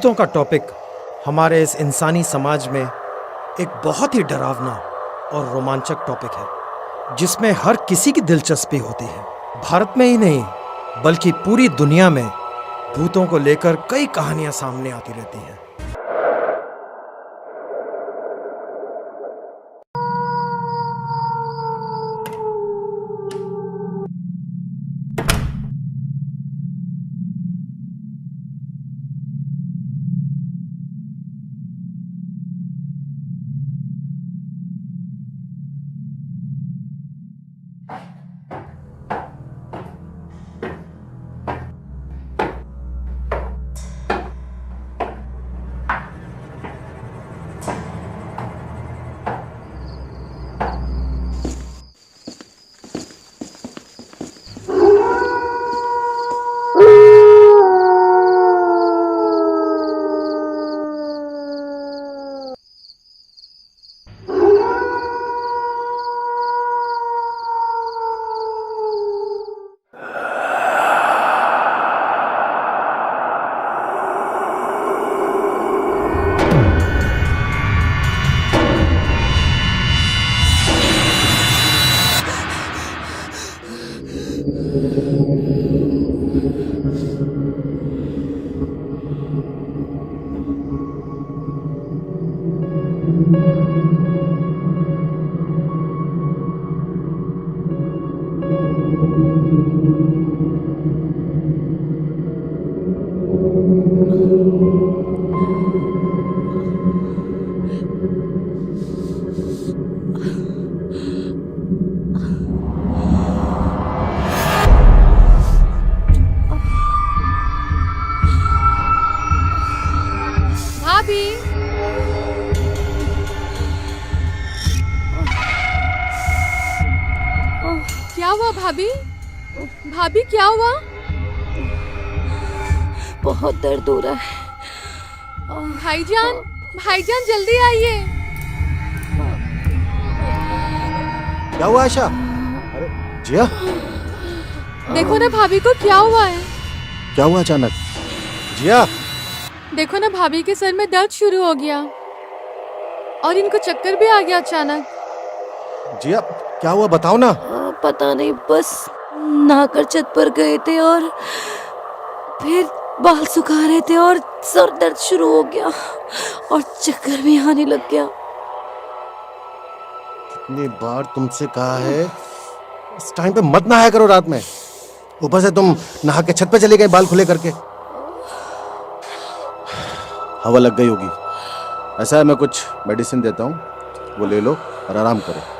भूतों का टॉपिक हमारे इस इंसानी समाज में एक बहुत ही डरावना और रोमांचक टॉपिक है जिसमें हर किसी की दिलचस्पी होती है। भारत में ही नहीं बल्कि पूरी दुनिया में भूतों को लेकर कई कहानियां सामने आती रहती हैं। भाभी, क्या हुआ भाभी? भाभी क्या हुआ? बहुत दर्द हो रहा है। भाईजान, भाईजान जल्दी आइए। क्या हुआ आयशा? अरे जिया, देखो ना भाभी को क्या हुआ है। क्या हुआ अचानक? जिया, देखो ना भाभी के सर में दर्द शुरू हो गया और इनको चक्कर भी आ गया अचानक। जिया क्या हुआ बताओ ना। पता नहीं, बस नहाकर छत पर गए थे और फिर बाल सुखा रहे थे और सर दर्द शुरू हो गया और चक्कर भी आने लग गया। कितनी बार तुमसे कहा है इस टाइम पे मत नहाया करो रात में। ऊपर से तुम नहा के छत पे चले गए बाल खुले करके। हवा लग गई होगी। ऐसा है, मैं कुछ मेडिसिन देता हूँ, वो ले लो और आराम करो।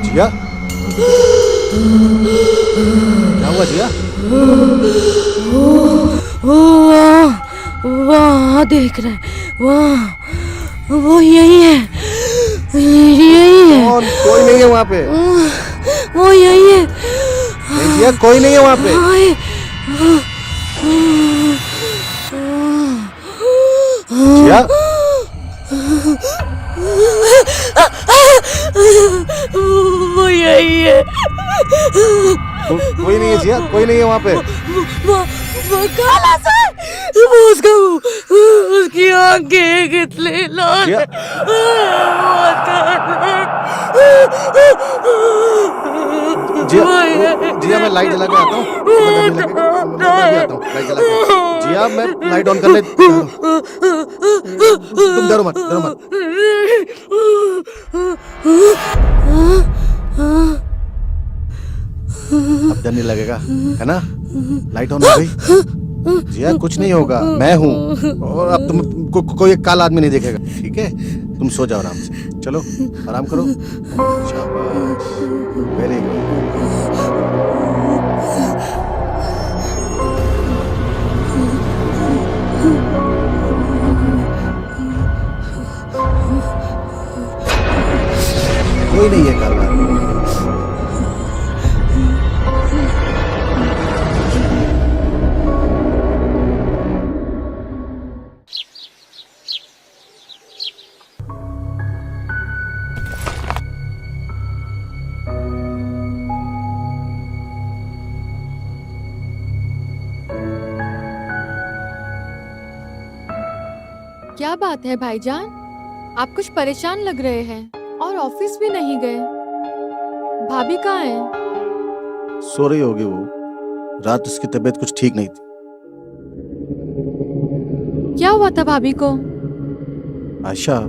जिया, क्या हुआ जिया? वहाँ देख रहे हैं, वहाँ वो यही है, यही है। कौन? कोई नहीं है वहाँ पे। वो यही है। नहीं जिया, कोई नहीं है वहाँ पे। जिया, वो यही है। कोई नहीं है जिया, कोई नहीं है वहाँ पे। वो काला सा है, वो उसकी आंखें कितने लाल जिया, जिया मैं लाइट जला के आता हूँ। लाइट जला के। जिया मैं लाइट ऑन करने। तुम डरो मत, डरो मत। अब डर नहीं लगेगा, है ना? लाइट ऑन हो गई। जिया कुछ नहीं होगा, मैं हूँ। और अब कोई एक काला आदमी नहीं देखेगा, ठीक है? तुम सो जाओ आराम से, चलो आराम करो। शाबाश, वेरी गुड। कोई नहीं है काला आदमी। क्या बात है भाईजान, आप कुछ परेशान लग रहे हैं और ऑफिस भी नहीं गए। भाभी कहाँ है? सो रही होगी वो, रात उसकी तबीयत कुछ ठीक नहीं थी। क्या हुआ था भाभी को? आयशा,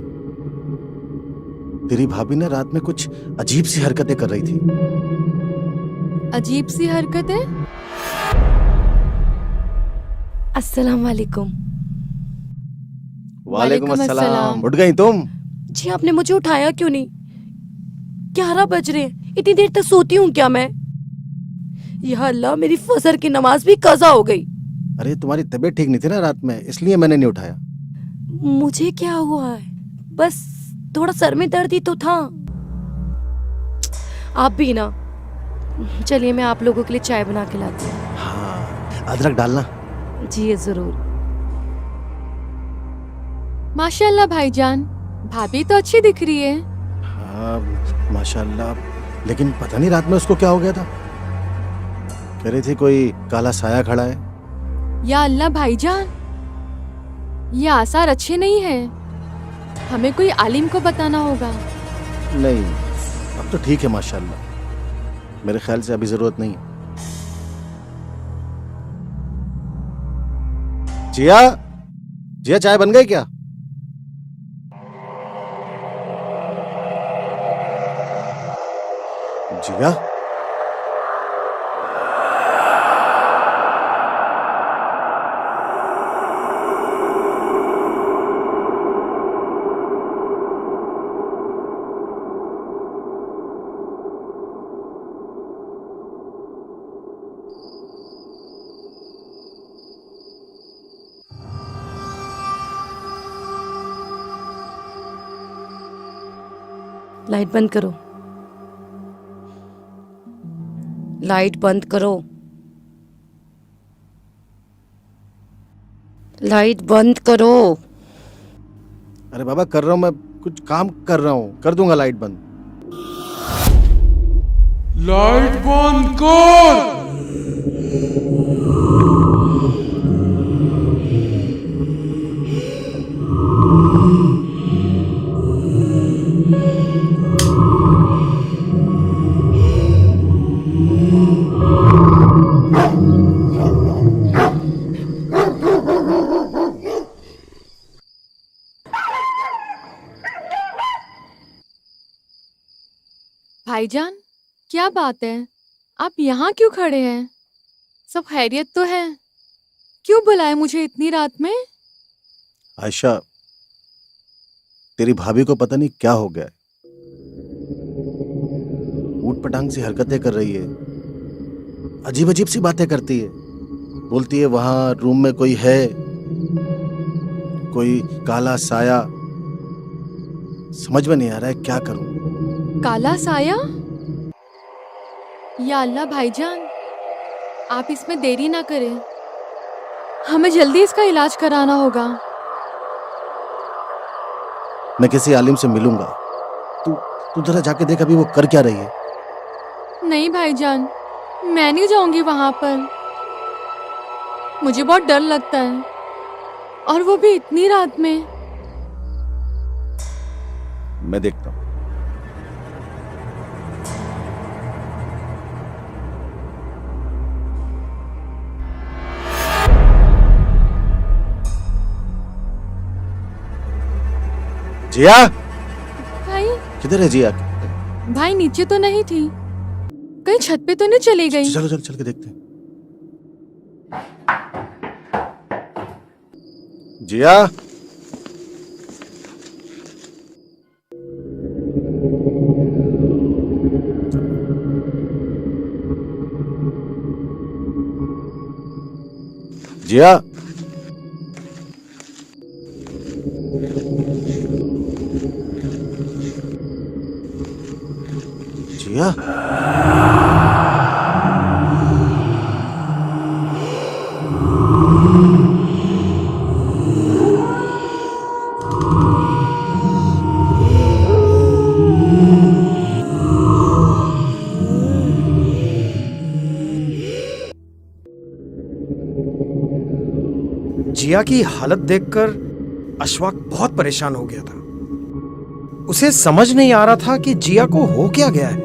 तेरी भाभी ने रात में कुछ अजीब सी हरकतें कर रही थी। अजीब सी हरकतें? अस्सलाम वालेकुम। वालेकुम वालेकुम अस्सलाम। अस्सलाम। उठ गई तुम? जी आपने मुझे उठाया क्यों नहीं? 11 बज रहे हैं, इतनी देर तक सोती हूँ क्या मैं? या अल्लाह, मेरी फजर की नमाज भी कज़ा हो गई। अरे तुम्हारी तबीयत ठीक नहीं थी ना रात में, इसलिए मैंने नहीं उठाया। मुझे क्या हुआ है? बस थोड़ा सर में दर्द ही तो था। आप भी ना, चलिए मैं आप लोगों के लिए चाय बना के लाती हूँ। हाँ, अदरक डालना। जी जरूर। माशाल्लाह भाईजान, भाभी तो अच्छी दिख रही है। हाँ माशाल्लाह, लेकिन पता नहीं रात में उसको क्या हो गया था। कह रही थी कोई काला साया खड़ा है। या अल्लाह भाईजान, ये आसार अच्छे नहीं है, हमें कोई आलिम को बताना होगा। नहीं, अब तो ठीक है माशाल्लाह, मेरे ख्याल से अभी जरूरत नहीं है। जिया, जिया चाय बन गई क्या? जिया, लाइट बंद करो, लाइट बंद करो, लाइट बंद करो। अरे बाबा कर रहा हूँ, मैं कुछ काम कर रहा हूँ, कर दूंगा लाइट बंद। लाइट बंद कर। भाईजान, क्या बात है, आप यहाँ क्यों खड़े हैं? सब खैरियत तो है? क्यों बुलाया मुझे इतनी रात में? आयशा, तेरी भाभी को पता नहीं क्या हो गया है, ऊट पटांग सी हरकतें कर रही है, अजीब अजीब सी बातें करती है। बोलती है वहां रूम में कोई है, कोई काला साया। समझ में नहीं आ रहा है क्या करूं। काला साया? या अल्लाह भाईजान, आप इसमें देरी ना करें, हमें जल्दी इसका इलाज कराना होगा। मैं किसी आलिम से मिलूंगा। तू जरा जाके देख अभी वो कर क्या रही है। नहीं भाईजान, मैं नहीं जाऊंगी वहां पर, मुझे बहुत डर लगता है, और वो भी इतनी रात में। मैं देखता हूं। जिया, भाई, किधर है जिया? भाई नीचे तो नहीं थी, कहीं छत पे तो नहीं चली गई? चलो चल के देखते हैं। जिया, जिया, जिया। जिया की हालत देखकर अशफाक बहुत परेशान हो गया था। उसे समझ नहीं आ रहा था कि जिया को हो क्या गया है।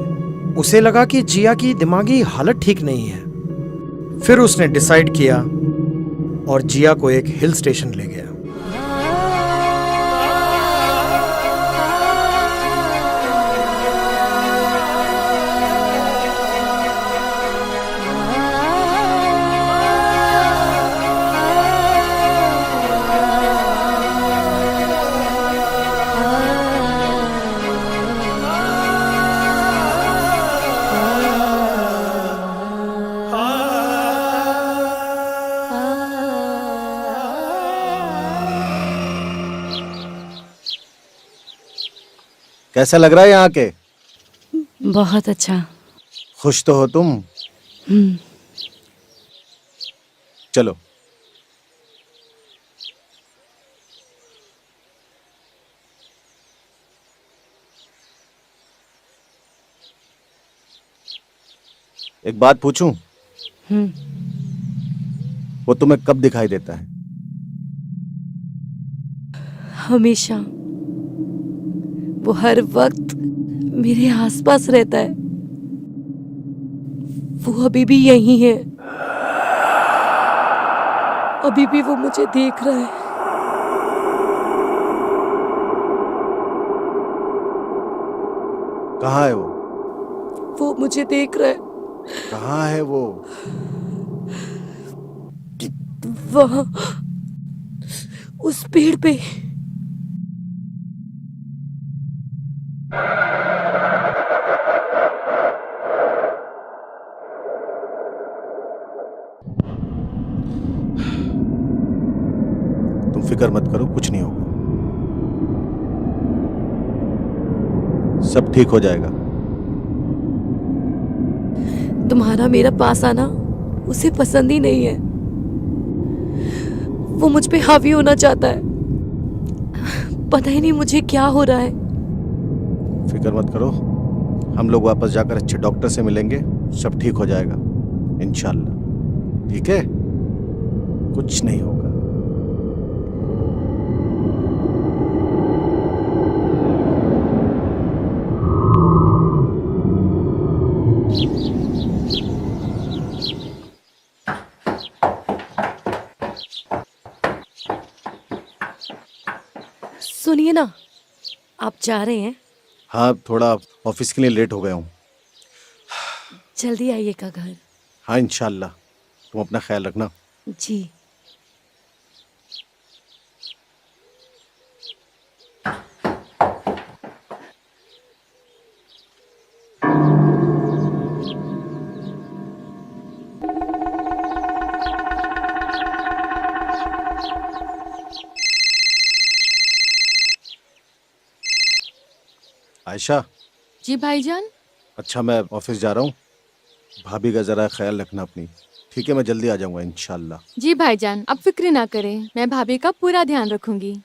उसे लगा कि जिया की दिमागी हालत ठीक नहीं है। फिर उसने डिसाइड किया और जिया को एक हिल स्टेशन ले गया। कैसा लग रहा है यहाँ के? बहुत अच्छा। खुश तो हो तुम? चलो। एक बात पूछूं? वो तुम्हें कब दिखाई देता है? हमेशा। वो हर वक्त मेरे आसपास रहता है। वो अभी भी यही है। अभी भी वो मुझे देख रहा है। कहाँ है वो? वो मुझे देख रहा है। कहाँ है वो? वहाँ, उस पेड़ पे। तुम फिक्र मत करो, कुछ नहीं होगा। सब ठीक हो जाएगा। तुम्हारा मेरा पास आना उसे पसंद ही नहीं है। वो मुझ पे हावी होना चाहता है। पता ही नहीं मुझे क्या हो रहा है। फिक्र मत करो, हम लोग वापस जाकर अच्छे डॉक्टर से मिलेंगे, सब ठीक हो जाएगा इंशाल्लाह। ठीक है, कुछ नहीं होगा। सुनिए ना, आप जा रहे हैं? हाँ, थोड़ा ऑफिस के लिए लेट हो गया हूँ। जल्दी आइएगा घर। हाँ इंशाल्लाह, तुम अपना ख्याल रखना। जी। आयशा। जी भाईजान। अच्छा, मैं ऑफिस जा रहा हूँ। भाभी का जरा ख्याल रखना अपनी। ठीक है, मैं जल्दी आ जाऊंगा इंशाल्लाह। जी भाईजान, आप फिक्र ना करें, मैं भाभी का पूरा ध्यान रखूंगी।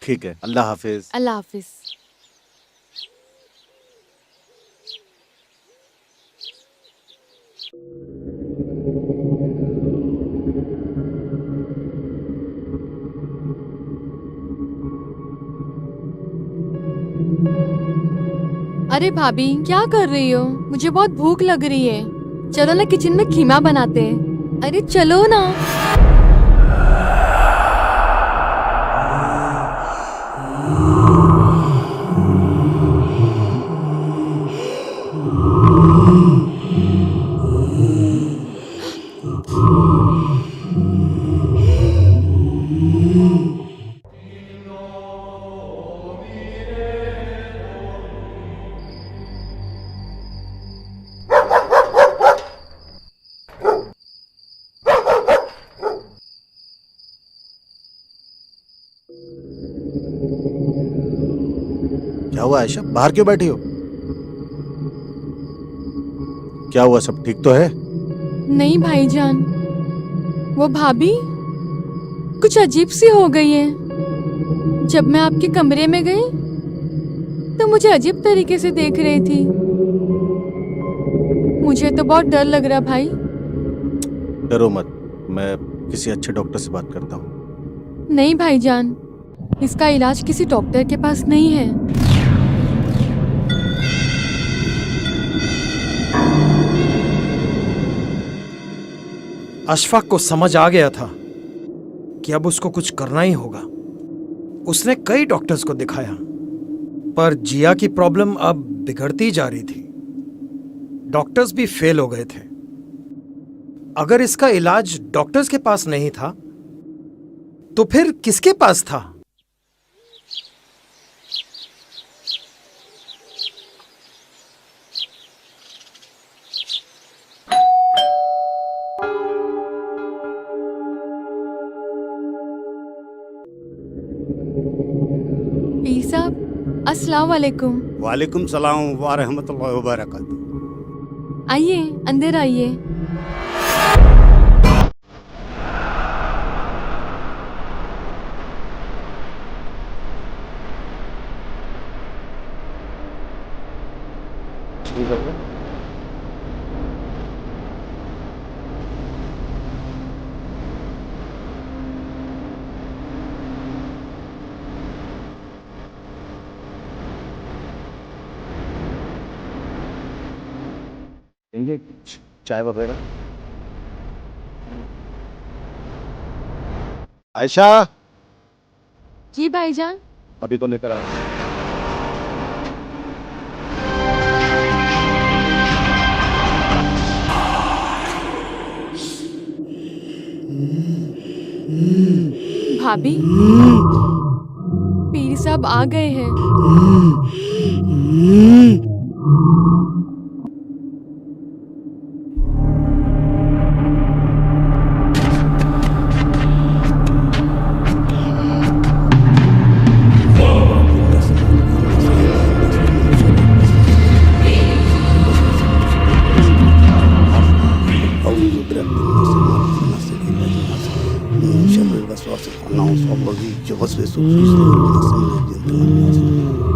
ठीक है, अल्लाह हाफिज। अल्लाह हाफिज। अरे भाभी, क्या कर रही हो? मुझे बहुत भूख लग रही है। चलो ना किचन में खीमा बनाते हैं। अरे चलो ना। क्या हुआ आयशा, बाहर क्यों बैठी हो? क्या हुआ, सब ठीक तो है? नहीं भाईजान, वो भाभी कुछ अजीब सी हो गई है। जब मैं आपके कमरे में गई तो मुझे अजीब तरीके से देख रही थी। मुझे तो बहुत डर लग रहा भाई। डरो मत, मैं किसी अच्छे डॉक्टर से बात करता हूँ। नहीं भाईजान, इसका इलाज किसी डॉक्टर के पास नहीं है। अशफाक को समझ आ गया था कि अब उसको कुछ करना ही होगा। उसने कई डॉक्टर्स को दिखाया, पर जिया की प्रॉब्लम अब बिगड़ती जा रही थी। डॉक्टर्स भी फेल हो गए थे। अगर इसका इलाज डॉक्टर्स के पास नहीं था तो फिर किसके पास था? पीर साहब, अस्सलाम वालेकुम। वालेकुम सलाम व रहमतुल्लाहि व बरकातहू। आइए, अंदर आइए। लेंगे चाय वगैरह? आयशा, जी भाईजान। अभी तो लेकर आ। भाभी, पीर साहब आ गए हैं।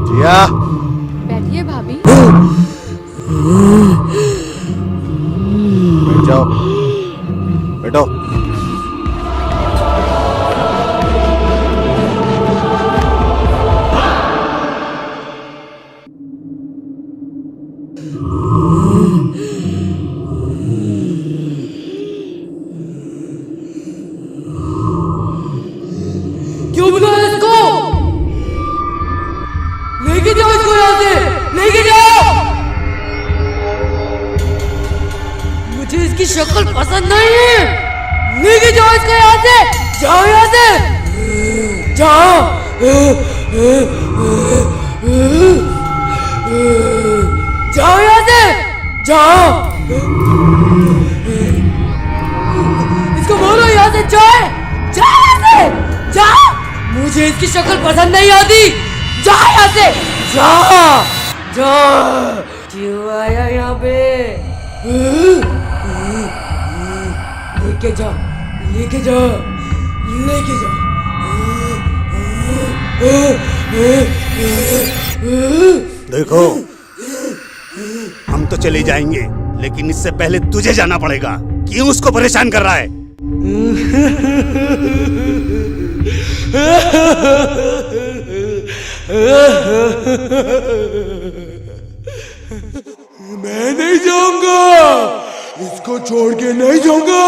जिया, बैठिए भाभी। बैठ जाओ, बैठो। क्यों बुलाया इसको? लेके जाओ इसको यहाँ से, लेके जाओ। मुझे इसकी शक्ल पसंद नहीं है। लेके जाओ इसको यहाँ से, जाओ यहाँ से, जाओ। जाओ यहाँ से, जाओ। इसको बोलो यहाँ से जाए, जाओ यहाँ से, जाओ। मुझे इसकी शक्ल पसंद नहीं आती। जा यहाँ से, जा, जा। क्यों आया यहाँ पे? लेके जा, लेके जा, लेके जा। देखो, हम तो चले जाएंगे, लेकिन इससे पहले तुझे जाना पड़ेगा। क्यों उसको परेशान कर रहा है? मैं नहीं जाऊंगा, इसको छोड़ के नहीं जाऊंगा,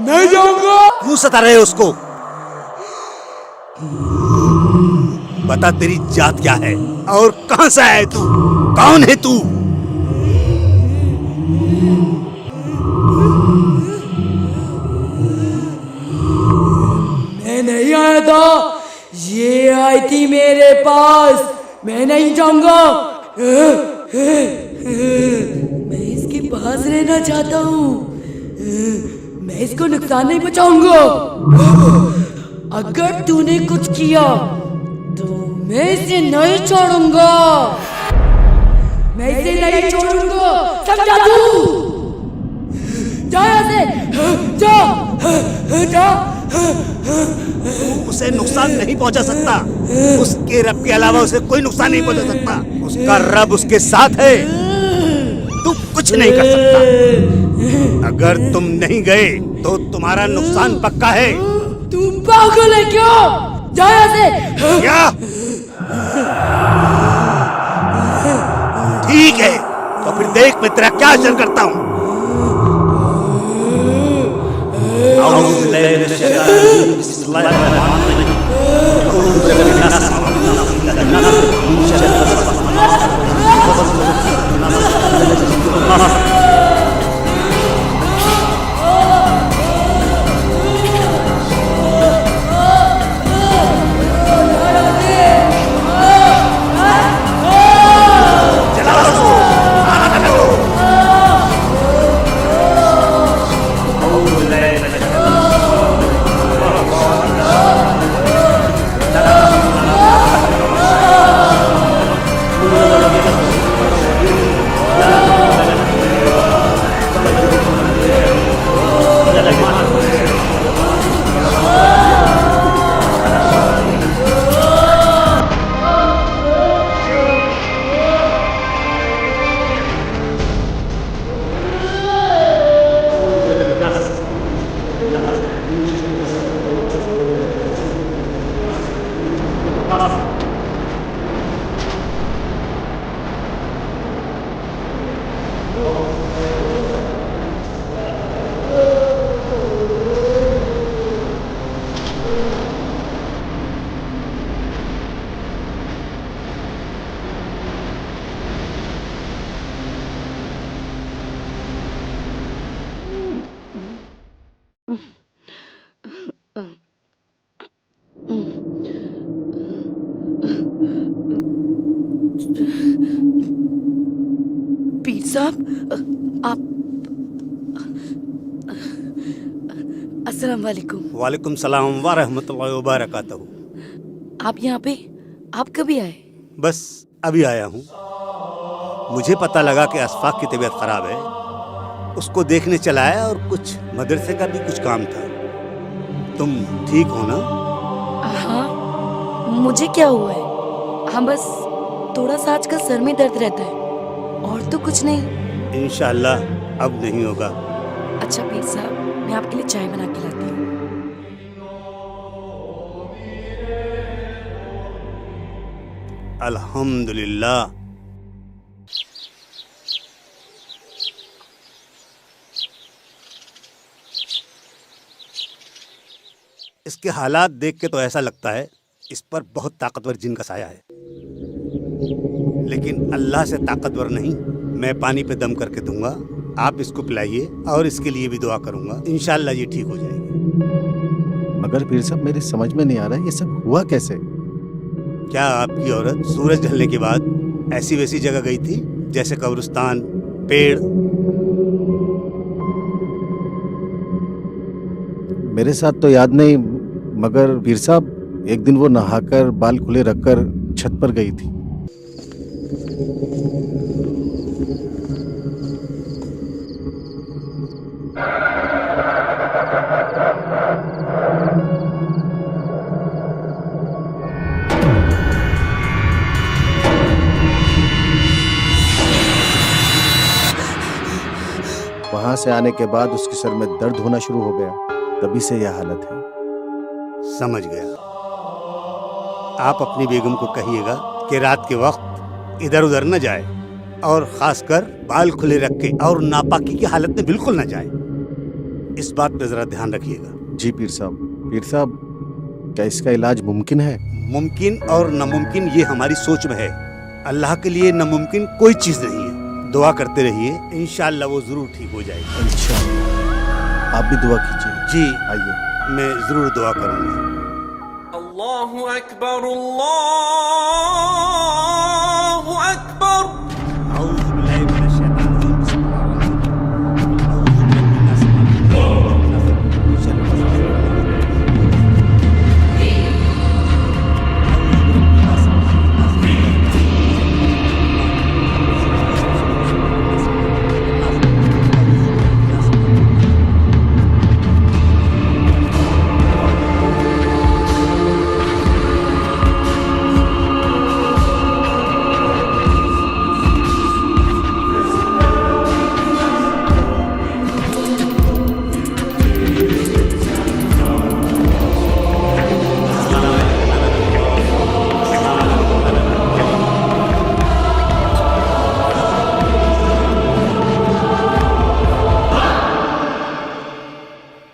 नहीं जाऊंगा। क्यों सता रहे हो उसको? बता, तेरी जात क्या है और कहां से आया है तू? कौन है तू? मैं नहीं आया था, ये आई थी मेरे पास। मैं नहीं जाऊंगा। मैं इसके पास रहना चाहता हूँ। मैं इसको नुकसान नहीं पहुंचाऊंगा। अगर तूने कुछ किया तो मैं इसे नहीं छोड़ूंगा। मैं इसे नहीं छोड़ूंगा, समझा तू? जा यहाँ से, जा, जा। उसे नुकसान नहीं पहुंचा सकता। उसके रब के अलावा उसे कोई नुकसान नहीं पहुंचा सकता। उसका रब उसके साथ है। तू कुछ नहीं कर सकता। अगर तुम नहीं गए तो तुम्हारा नुकसान पक्का है। तुम पागल है क्या? जा यहाँ से। क्या? ठीक है, तो फिर देख मैं तेरा क्या असर करता हूँ। पीर साहब, आप अस्सलाम वालेकुम। वालेकुम सलाम व रहमतुल्लाहि व बरकातहू। आप यहाँ पे आप कभी आए? बस अभी आया हूँ। मुझे पता लगा कि अशफाक की तबीयत खराब है। उसको देखने चला आया और कुछ मदरसे का भी कुछ काम था। तुम ठीक हो ना? हाँ, मुझे क्या हुआ है? हाँ, बस थोड़ा सा आजकल सर में दर्द रहता है, और तो कुछ नहीं। इंशाअल्लाह अब नहीं होगा। अच्छा पीर साहब, मैं आपके लिए चाय बना के लाती हूँ। अल्हम्दुलिल्लाह। इसके हालात देख के तो ऐसा लगता है इस पर बहुत ताकतवर जिन का साया है, लेकिन अल्लाह से ताकतवर नहीं। मैं पानी पे दम करके दूंगा, आप इसको पिलाइए और इसके लिए भी दुआ करूंगा। इंशाअल्लाह ये ठीक हो जाएगी। मगर पीर साहब मेरी समझ में नहीं आ रहा ये सब हुआ कैसे? क्या आपकी औरत सूरज ढलने के बाद ऐसी वैसी जगह गई थी, जैसे कब्रिस्तान, पेड़? मेरे साथ तो याद नहीं, मगर पीर साहब एक दिन वो नहाकर बाल खुले रखकर छत पर गई थी। वहां से आने के बाद उसके सर में दर्द होना शुरू हो गया, तभी से यह हालत है। समझ गया। आप अपनी बेगम को कहिएगा कि रात के वक्त इधर उधर न जाए, और खासकर बाल खुले रख के और नापाकी की हालत में बिल्कुल न जाए। इस बात पे जरा ध्यान रखिएगा। जी पीर साहब। पीर साहब, क्या इसका इलाज मुमकिन है? मुमकिन और नामुमकिन ये हमारी सोच में है। अल्लाह के लिए नामुमकिन कोई चीज नहीं है। दुआ करते रहिए, इंशाअल्लाह वो जरूर ठीक हो जाएगी। इंशाअल्लाह। आप भी दुआ कीजिए। जी आइए। मैं जरूर दुआ करूंगा। अल्लाहु अकबर, अल्लाहु अकबर।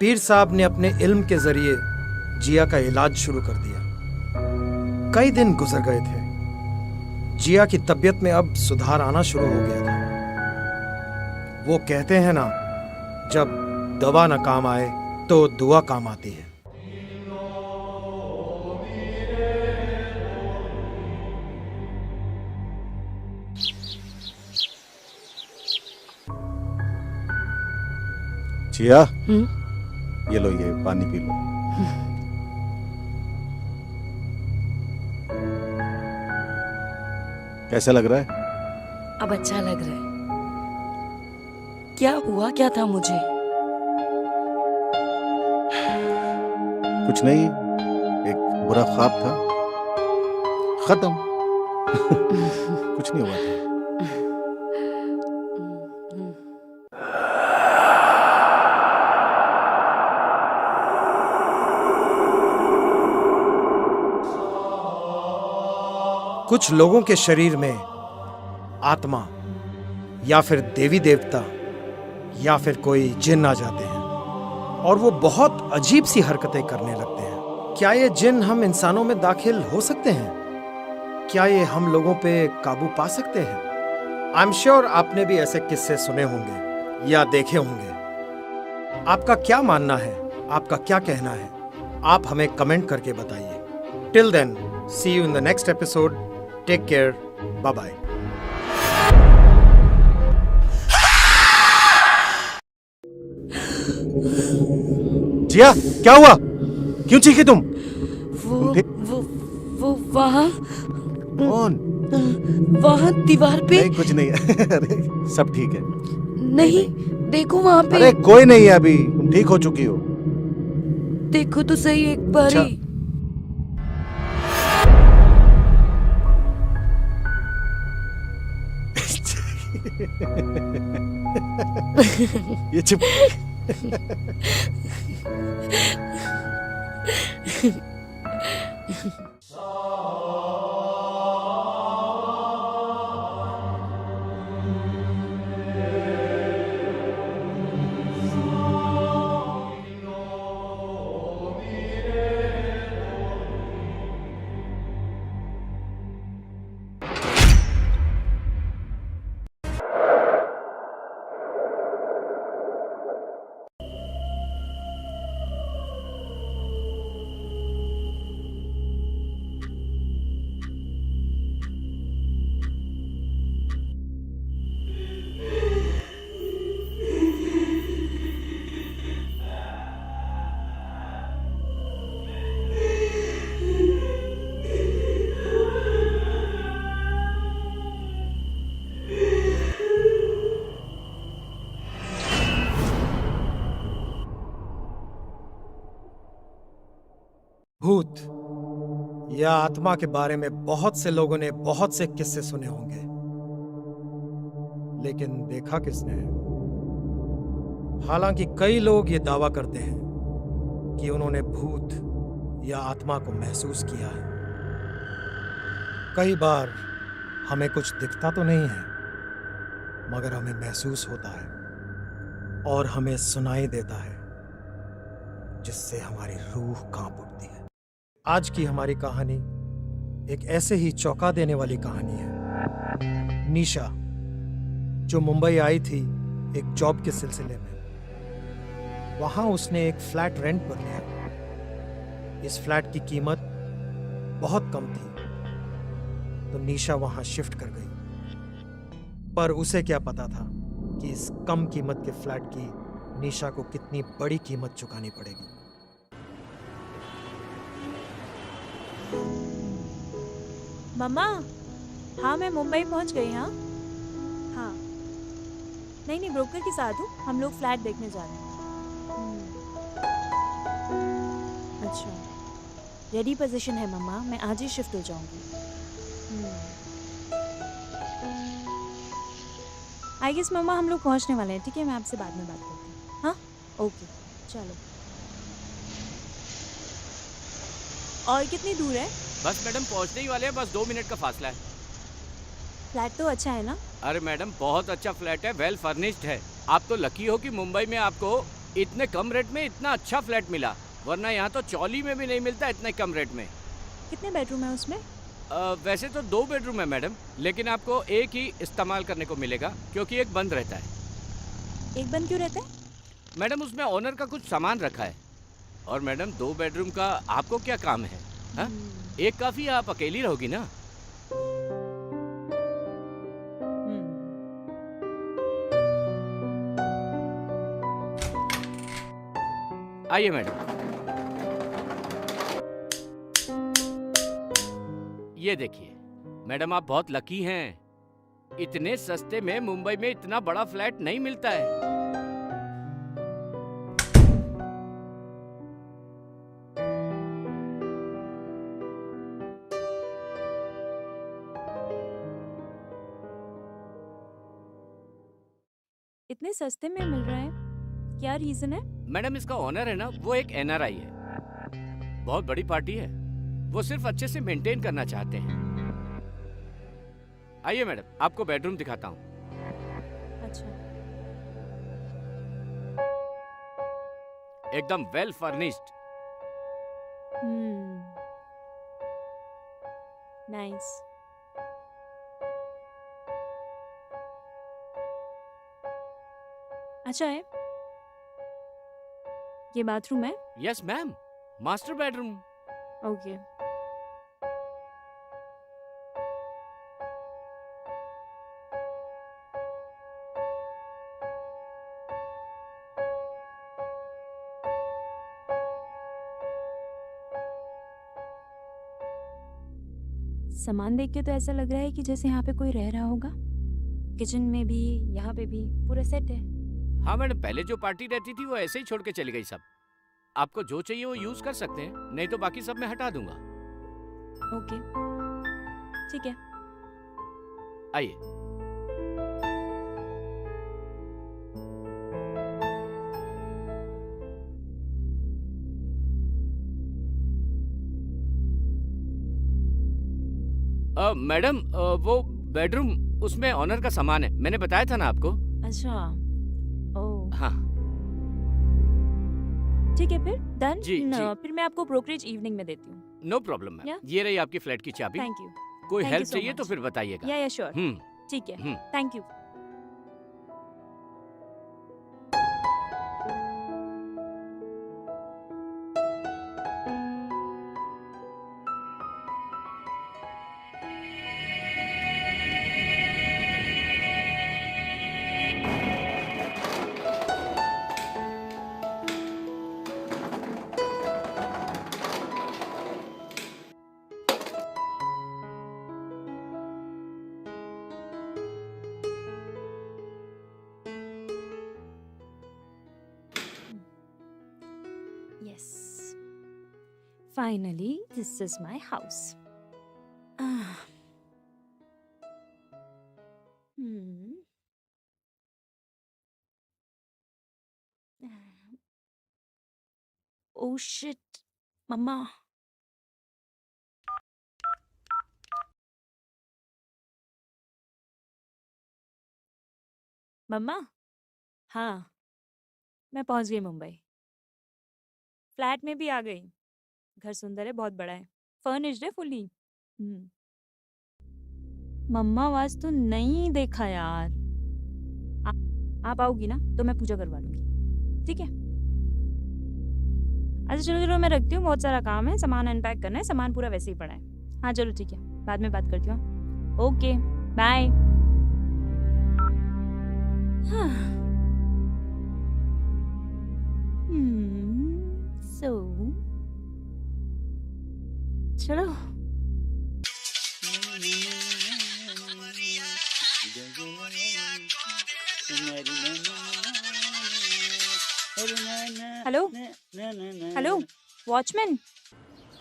पीर साहब ने अपने इल्म के जरिए जिया का इलाज शुरू कर दिया। कई दिन गुजर गए थे। जिया की तबीयत में अब सुधार आना शुरू हो गया था। वो कहते हैं ना, जब दवा न काम आए तो दुआ काम आती है। जिया, ये लो, ये पानी पी लो। कैसा लग रहा है? अब अच्छा लग रहा है। क्या हुआ क्या था मुझे? कुछ नहीं, एक बुरा ख्वाब था, खत्म। कुछ नहीं हुआ था। कुछ लोगों के शरीर में आत्मा या फिर देवी देवता या फिर कोई जिन आ जाते हैं और वो बहुत अजीब सी हरकतें करने लगते हैं। क्या ये जिन हम इंसानों में दाखिल हो सकते हैं? क्या ये हम लोगों पे काबू पा सकते हैं? आई एम श्योर आपने भी ऐसे किस्से सुने होंगे या देखे होंगे। आपका क्या मानना है? आपका क्या कहना है? आप हमें कमेंट करके बताइए। Till then, see you in the next episode. Take care, bye bye. Jiya, क्या हुआ? क्यों चीखी तुम? वो वहाँ कौन? वहाँ दीवार पे। नहीं, कुछ नहीं है। अरे सब ठीक है। नहीं, देखो वहाँ पे। अरे कोई नहीं है, अभी तुम ठीक हो चुकी हो। देखो तो सही एक बार ही। ये चुप। भूत या आत्मा के बारे में बहुत से लोगों ने बहुत से किस्से सुने होंगे, लेकिन देखा किसने है? हालांकि कई लोग ये दावा करते हैं कि उन्होंने भूत या आत्मा को महसूस किया है। कई बार हमें कुछ दिखता तो नहीं है, मगर हमें महसूस होता है और हमें सुनाई देता है, जिससे हमारी रूह कांप उठती है। आज की हमारी कहानी एक ऐसे ही चौंका देने वाली कहानी है। निशा, जो मुंबई आई थी एक जॉब के सिलसिले में, वहां उसने एक फ्लैट रेंट पर लिया। इस फ्लैट की कीमत बहुत कम थी, तो निशा वहां शिफ्ट कर गई। पर उसे क्या पता था कि इस कम कीमत के फ्लैट की निशा को कितनी बड़ी कीमत चुकानी पड़ेगी। मम्मा, हाँ मैं मुंबई पहुंच गई। हाँ हाँ, नहीं ब्रोकर के साथ हूँ। हम लोग फ्लैट देखने जा रहे हैं। अच्छा, रेडी पोजीशन है मम्मा, मैं आज ही शिफ्ट हो जाऊंगी। आई गेस मम्मा हम लोग पहुंचने वाले हैं। ठीक है, मैं आपसे बाद में बात करती हूँ। हाँ ओके, चलो। और कितनी दूर है? बस मैडम पहुंचने ही वाले हैं, बस 2 मिनट का फासला है। फ्लैट तो अच्छा है ना? अरे मैडम बहुत अच्छा फ्लैट है, वेल फर्निश्ड है। आप तो लकी हो कि मुंबई में आपको इतने कम रेट में इतना अच्छा फ्लैट मिला, वरना यहाँ तो चौली में भी नहीं मिलता इतने कम रेट में। कितने बेडरूम है उसमें? वैसे तो 2 बेडरूम है मैडम, लेकिन आपको एक ही इस्तेमाल करने को मिलेगा क्योंकि एक बंद रहता है। एक बंद क्यों रहता है? मैडम उसमें ओनर का कुछ सामान रखा है। और मैडम 2 बेडरूम का आपको क्या काम है? हाँ? एक काफी है, आप अकेली रहोगी ना। आइए मैडम, ये देखिए मैडम, आप बहुत लकी हैं। इतने सस्ते में मुंबई में इतना बड़ा फ्लैट नहीं मिलता है। इतने सस्ते में मिल रहा है, क्या रीजन है? मैडम इसका ओनर है ना, वो एक एनआरआई है, बहुत बड़ी पार्टी है, वो सिर्फ अच्छे से मेंटेन करना चाहते हैं। आइए मैडम, आपको बेडरूम दिखाता हूँ। अच्छा, एकदम वेल फर्निश्ड। नाइस। अच्छा है। ये बाथरूम है? Yes ma'am, master bedroom. Okay. सामान देख के तो ऐसा लग रहा है कि जैसे यहाँ पे कोई रह रहा होगा। किचन में भी, यहाँ पे भी पूरा सेट है। हाँ मैडम, पहले जो पार्टी रहती थी वो ऐसे ही छोड़ के चली गई सब। आपको जो चाहिए वो यूज कर सकते हैं, नहीं तो बाकी सब मैं हटा दूंगा। ओके, ठीक है। आइए। मैडम वो बेडरूम, उसमें ऑनर का सामान है, मैंने बताया था ना आपको। अच्छा, ओह हाँ ठीक है, फिर डन। जी, जी। फिर मैं आपको ब्रोकरेज इवनिंग में देती हूँ। No problem ma'am, Yeah? ये रही आपकी फ्लैट की चाबी। Thank you. कोई Thank you हेल्प so चाहिए तो much. फिर बताइएगा। या श्योर, ठीक है। Hmm. Thank you. Yes. Finally, this is my house. Ah. Oh shit, Mama. मम्मा, हाँ, मैं पहुंच गई मुंबई। फ्लैट में भी आ गई। घर सुंदर है, बहुत बड़ा है, फर्निश्ड है फुली। मम्मा वास्तु नहीं देखा यार। आप आओगी ना तो मैं पूजा करवा लूंगी, ठीक है? अच्छा चलो चलो, मैं रखती हूँ, बहुत सारा काम है, सामान अनपैक करना है, सामान पूरा वैसे ही पड़ा है। हाँ चलो ठीक है, बाद में बात करती हूँ। Okay bye. So चलो। Hello hello, watchman.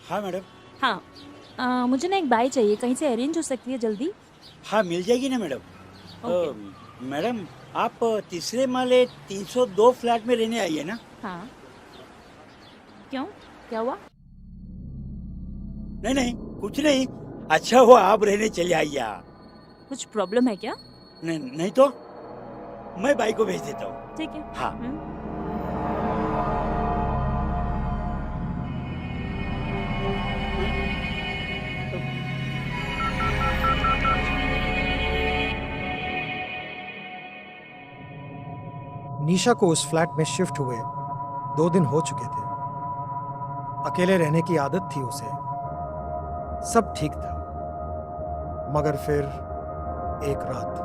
हाँ मैडम। हाँ मुझे ना एक बाई चाहिए, कहीं से अरेंज हो सकती है जल्दी? हाँ मिल जाएगी ना मैडम। ओके। मैडम आप तीसरे माले 302 फ्लैट में रहने आई है ना? हाँ, क्यों, क्या हुआ? नहीं नहीं कुछ नहीं, अच्छा हुआ आप रहने चले आई यार। कुछ प्रॉब्लम है क्या? नहीं तो मैं बाई को भेज देता हूँ। ठीक है। हाँ। निशा को उस फ्लैट में शिफ्ट हुए 2 दिन हो चुके थे। अकेले रहने की आदत थी उसे, सब ठीक था। मगर फिर एक रात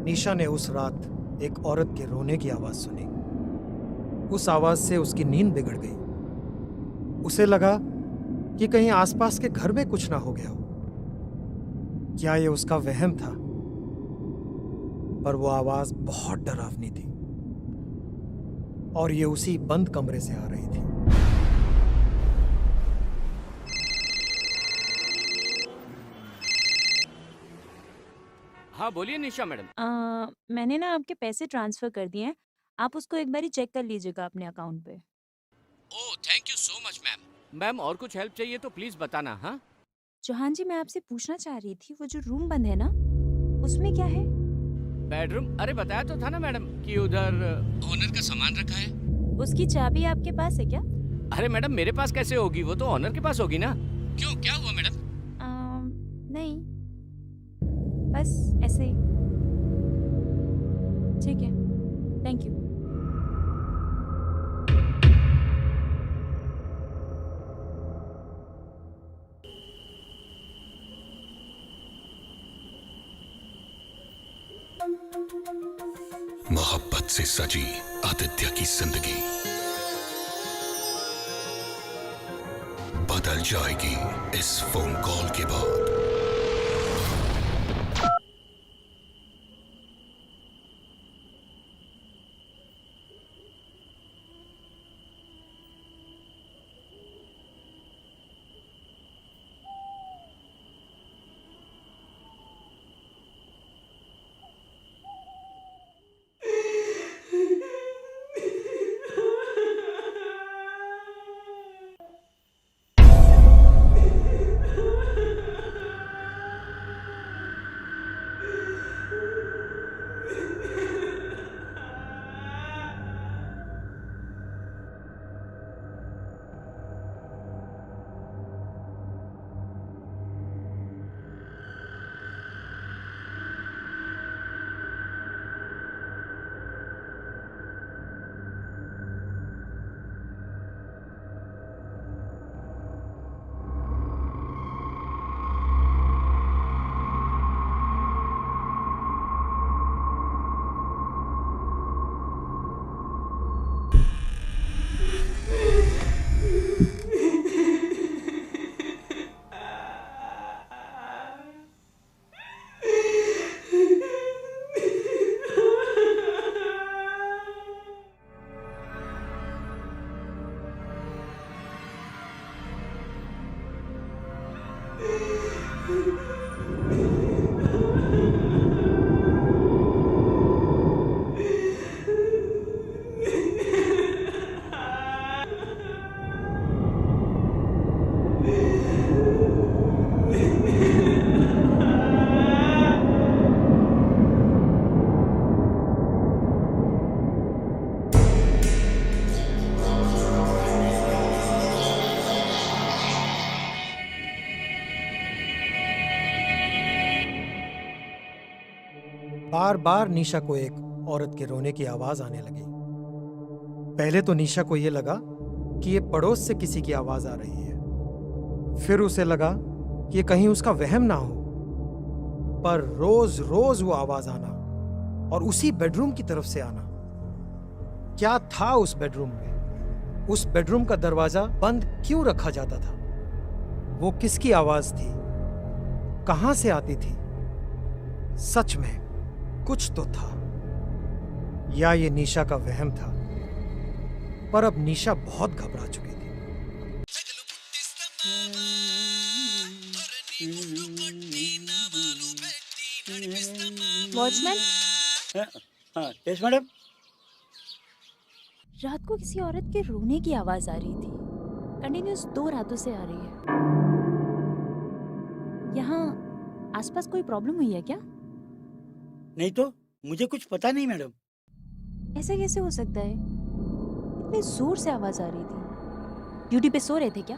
निशा ने उस रात एक औरत के रोने की आवाज सुनी। उस आवाज से उसकी नींद बिगड़ गई। उसे लगा कि कहीं आसपास के घर में कुछ ना हो गया हो। क्या ये उसका वहम था? पर वो आवाज बहुत डरावनी थी और ये उसी बंद कमरे से आ रही थी। हाँ बोलिए निशा मैडम। मैंने ना आपके पैसे ट्रांसफर कर दिए हैं, आप उसको एक बारी चेक कर लीजिएगा अपने अकाउंट पे। Oh thank you so much ma'am. Ma'am और कुछ हेल्प चाहिए तो प्लीज बताना। हाँ चौहान जी, मैं आपसे पूछना चाह रही थी, वो जो रूम बंद है ना, उसमें क्या है? बेडरूम? अरे बताया तो था ना मैडम कि उधर ओनर का सामान रखा है। उसकी चाबी आपके पास है क्या? अरे मैडम मेरे पास कैसे होगी, वो तो ओनर के पास होगी ना। क्यों, क्या हुआ मैडम? नहीं, बस ऐसे ही। ठीक है, थैंक यू। मोहब्बत से सजी आदित्य की जिंदगी बदल जाएगी इस फोन कॉल के बाद। बार बार निशा को एक औरत के रोने की आवाज आने लगी। पहले तो निशा को यह लगा कि ये पड़ोस से किसी की आवाज आ रही है। फिर उसे लगा कि ये कहीं उसका वहम ना हो। पर रोज रोज वो आवाज आना और उसी बेडरूम की तरफ से आना। क्या था उस बेडरूम में? उस बेडरूम का दरवाजा बंद क्यों रखा जाता था? वो किसकी आवाज थी? कहां से आती थी? सच में कुछ तो था, या ये निशा का वहम था? पर अब निशा बहुत घबरा चुकी थी। वॉचमैन, हाँ यस मैडम। रात को किसी औरत के रोने की आवाज आ रही थी। कंटिन्यूस 2 रातों से आ रही है। यहाँ आसपास कोई प्रॉब्लम हुई है क्या? नहीं तो मुझे कुछ पता नहीं मैडम। ऐसा कैसे हो सकता है? इतनी जोर से आवाज आ रही थी। ड्यूटी पे सो रहे थे क्या?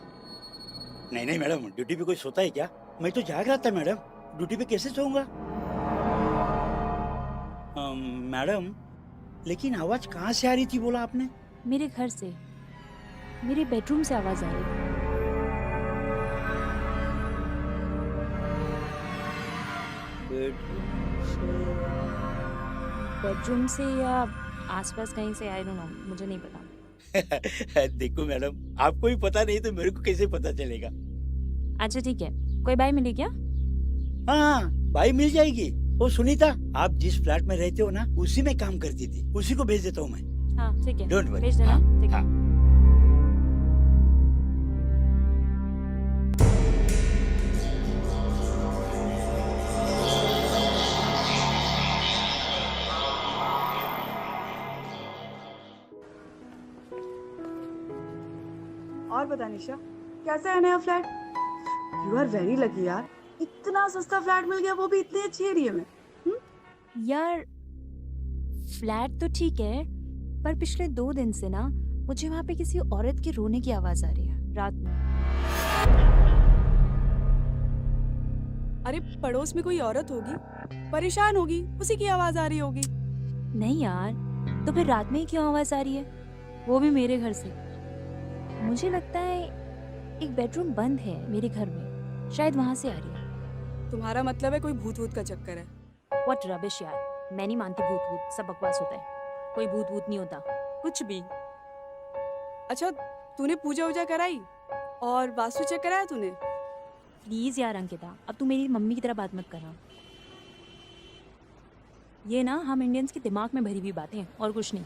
नहीं नहीं मैडम, ड्यूटी पे कोई सोता है क्या? मैं तो जाग रहा था मैडम। ड्यूटी पे कैसे सोऊंगा? मैडम, लेकिन आवाज कहाँ से आ रही थी बोला आपने? मेरे घर से, मेरे बेडरूम से आवाज आ रही थी। बेडरूम से या आसपास कहीं से, आई डोंट नो, मुझे नहीं पता। देखो मैडम, आपको भी पता नहीं तो मेरे को कैसे पता चलेगा? अच्छा ठीक है, कोई बाई मिली क्या? हाँ, बाई मिल जाएगी। वो सुनीता, आप जिस फ्लैट में रहते हो ना, उसी में काम करती थी। उसी को भेज देता हूँ मैं। हाँ ठीक है, डोंट वरी, भेज देना। ठीक है। और बता निशा, कैसा है नया flat? You are very lucky यार, इतना सस्ता फ्लैट मिल गया, वो भी इतने अच्छे एरिया में। यार फ्लैट तो ठीक है, पर पिछले 2 दिन से ना मुझे वहाँ पे किसी औरत के रोने की आवाज आ रही है रात में। अरे पड़ोस में कोई औरत होगी, परेशान होगी, उसी की आवाज आ रही होगी। नहीं यार, तो फिर रात में ही क्यों आवाज आ रही है? वो भी मेरे घर से। मुझे लगता है एक बेडरूम बंद है मेरे घर में, शायद वहां से आ रही है। तुम्हारा मतलब है कोई भूत वूत का चक्कर है? व्हाट रबिश यार, मैं नहीं मानती भूत भूत, सब बकवास होता है। कोई भूत भूत नहीं होता, कुछ भी। अच्छा, तूने पूजा वूजा कराई और वास्तु चेक कराया तूने? प्लीज यार अंकिता, अब तू मेरी मम्मी की तरह बात मत करना। ये ना हम इंडियंस के दिमाग में भरी हुई बातें, और कुछ नहीं।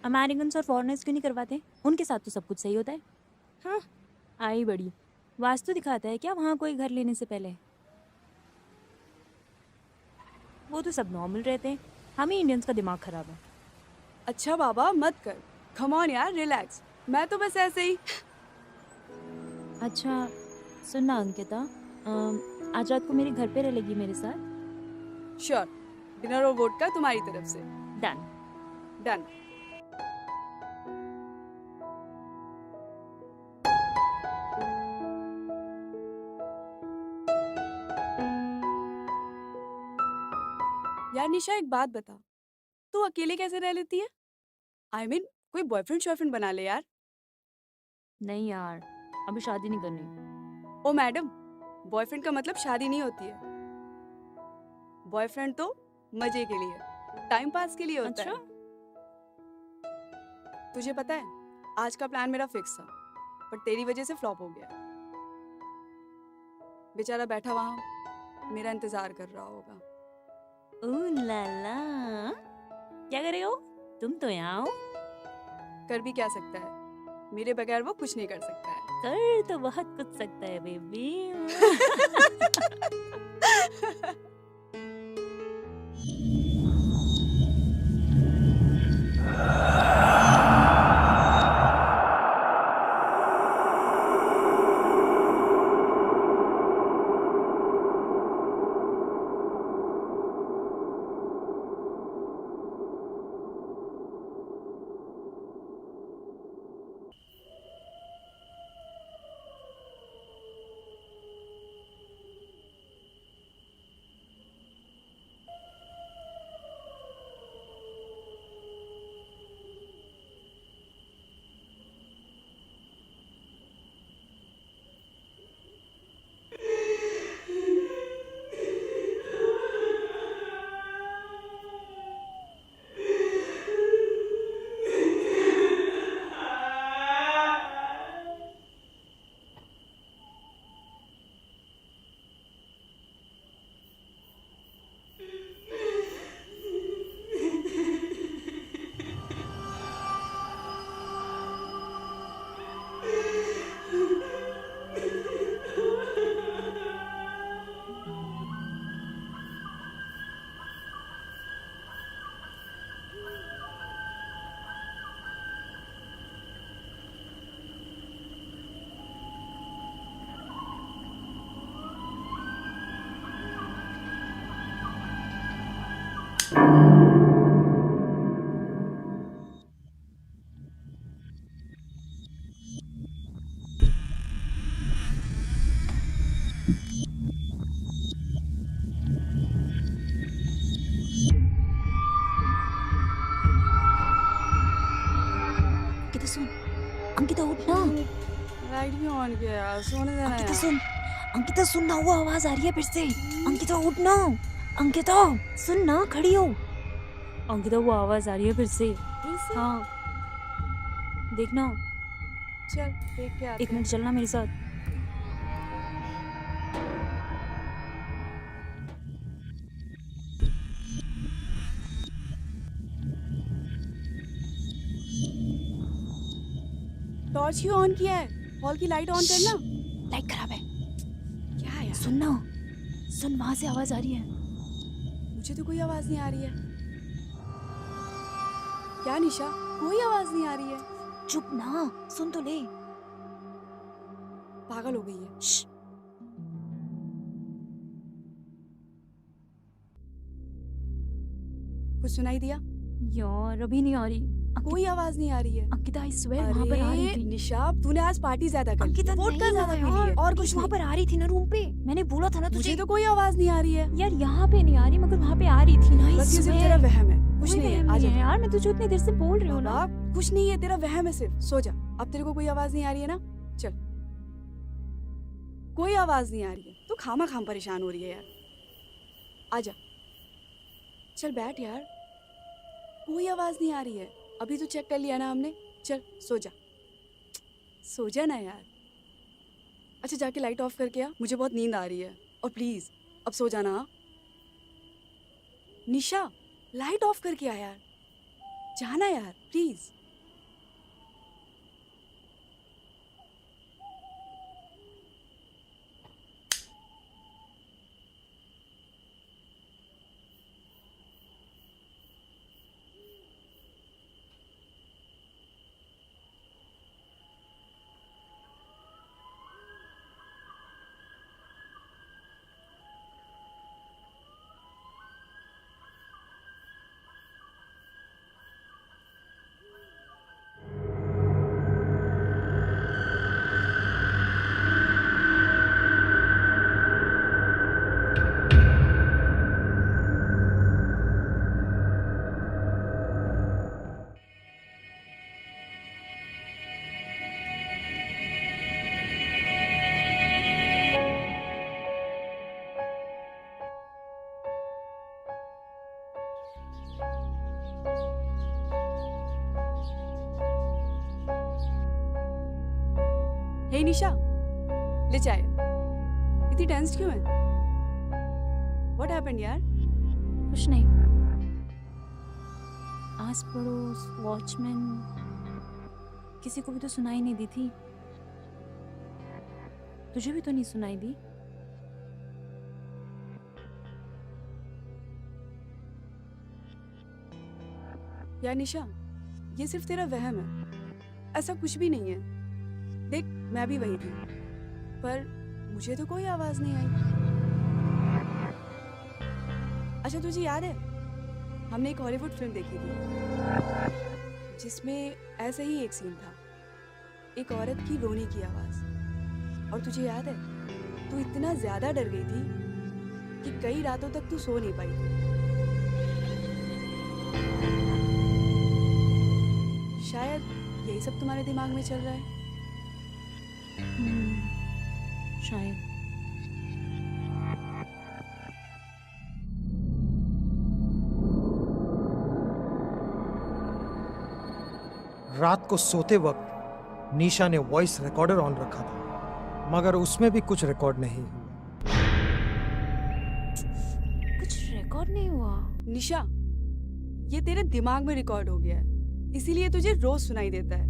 अमेरिकन्स और फॉरेनर्स क्यों नहीं करवाते? उनके साथ तो सब कुछ सही होता है। हाँ, आई बड़ी वास्तु दिखाता है क्या वहाँ कोई घर लेने से पहले? वो तो सब नॉर्मल रहते हैं, हम ही इंडियंस का दिमाग खराब है। अच्छा बाबा मत कर, कम ऑन यार, रिलैक्स। मैं तो बस ऐसे ही। अच्छा सुनना अंकिता, आज रात को मेरे घर पे रह लेगी मेरे साथ? श्योर, डिनर और वोडका तुम्हारी तरफ से। डन। डन। यार निशा, एक बात बता, तू अकेले कैसे रह लेती है? I mean, कोई बॉयफ्रेंड शॉयफ्रेंड बना ले यार। नहीं यार, अभी शादी नहीं करनी। ओ मैडम, बॉयफ्रेंड का मतलब शादी नहीं होती है। बॉयफ्रेंड तो मजे के लिए, टाइम पास के लिए होता है। तुझे पता है, आज का प्लान मेरा फिक्स था, पर तेरी वजह से फ्लॉप हो गया। बेचारा बैठा वहां मेरा इंतजार कर रहा होगा। ओह ला ला, क्या कर रहे हो तुम? तो यहाँ आओ। कर भी क्या सकता है, मेरे बगैर वो कुछ नहीं कर सकता है। कर तो बहुत कुछ सकता है बेबी। अंकिता उठ ना। लाइट भी ऑन किया यार, सोने देना अंकिता यार। सुन, अंकिता सुन ना, वो आवाज आ रही है फिर से। अंकिता उठ ना, अंकिता सुन ना, खड़ी हो। अंकिता वो आवाज आ रही है फिर से। हाँ देखना। चल देख के आते एक मिनट चलना मेरे साथ। टॉर्च क्यों ऑन किया है? हॉल की लाइट ऑन करना। लाइट खराब है। क्या यार? सुन ना, सुन, वहां से आवाज आ रही है। मुझे तो कोई आवाज नहीं आ रही है। क्या निशा, कोई आवाज नहीं आ रही है? चुप ना, सुन तो ले। पागल हो गई है। श्श। कुछ सुनाई दिया? यार अभी नहीं आ रही। कोई आवाज नहीं आ रही है। अंकिता आई स्वेयर वहां पर आ रही थी। निशा, तूने आज पार्टी ज्यादा कर ली। अंकिता वोडका नहीं ज्यादा यार, पी ली है। और कुछ वहां नहीं। पर आ रही थी ना रूम पे। मैंने बोला था ना तुझे। मुझे तो कोई आवाज नहीं आ रही है। यार यहाँ पे नहीं आ रही, मगर वहाँ पे आ रही थी ना। बस ये सिर्फ तेरा वहम है, कुछ नहीं है। आजा यार, मैं तुझे उतनी देर से बोल रही हूँ ना। बाबा, कुछ नहीं है, तेरा वहम है सिर्फ। सो जा। अब तेरे को कोई आवाज नहीं आ रही है ना? चल। कोई आवाज नहीं आ रही है तो खामा खाम परेशान हो रही है यार। आजा। चल बैठ यार, कोई आवाज नहीं आ रही है। अभी तो चेक कर लिया ना हमने। चल सो जा, सो जा ना यार। अच्छा जाके लाइट ऑफ करके आ, मुझे बहुत नींद आ रही है। और प्लीज अब सो जाना। हाँ? निशा लाइट ऑफ करके आ यार, जाना यार प्लीज। हे निशा, ले चाय। इतनी टेंस क्यों है? व्हाट हैपेंड यार? कुछ नहीं। आस पड़ोस, वॉचमैन, किसी को भी तो सुनाई नहीं दी थी। तुझे भी तो नहीं सुनाई दी। यार निशा, ये सिर्फ तेरा वहम है, ऐसा कुछ भी नहीं है। देख मैं भी वही थी, पर मुझे तो कोई आवाज नहीं आई। अच्छा तुझे याद है, हमने एक हॉलीवुड फिल्म देखी थी जिसमें ऐसा ही एक सीन था, एक औरत की रोने की आवाज। और तुझे याद है, तू इतना ज्यादा डर गई थी कि कई रातों तक तू सो नहीं पाई थी। शायद यही सब तुम्हारे दिमाग में चल रहा है। शायद। रात को सोते वक्त निशा ने वॉइस रिकॉर्डर ऑन रखा था, मगर उसमें भी कुछ रिकॉर्ड नहीं हुआ। कुछ रिकॉर्ड नहीं हुआ? निशा, ये तेरे दिमाग में रिकॉर्ड हो गया है, इसीलिए तुझे रोज सुनाई देता है।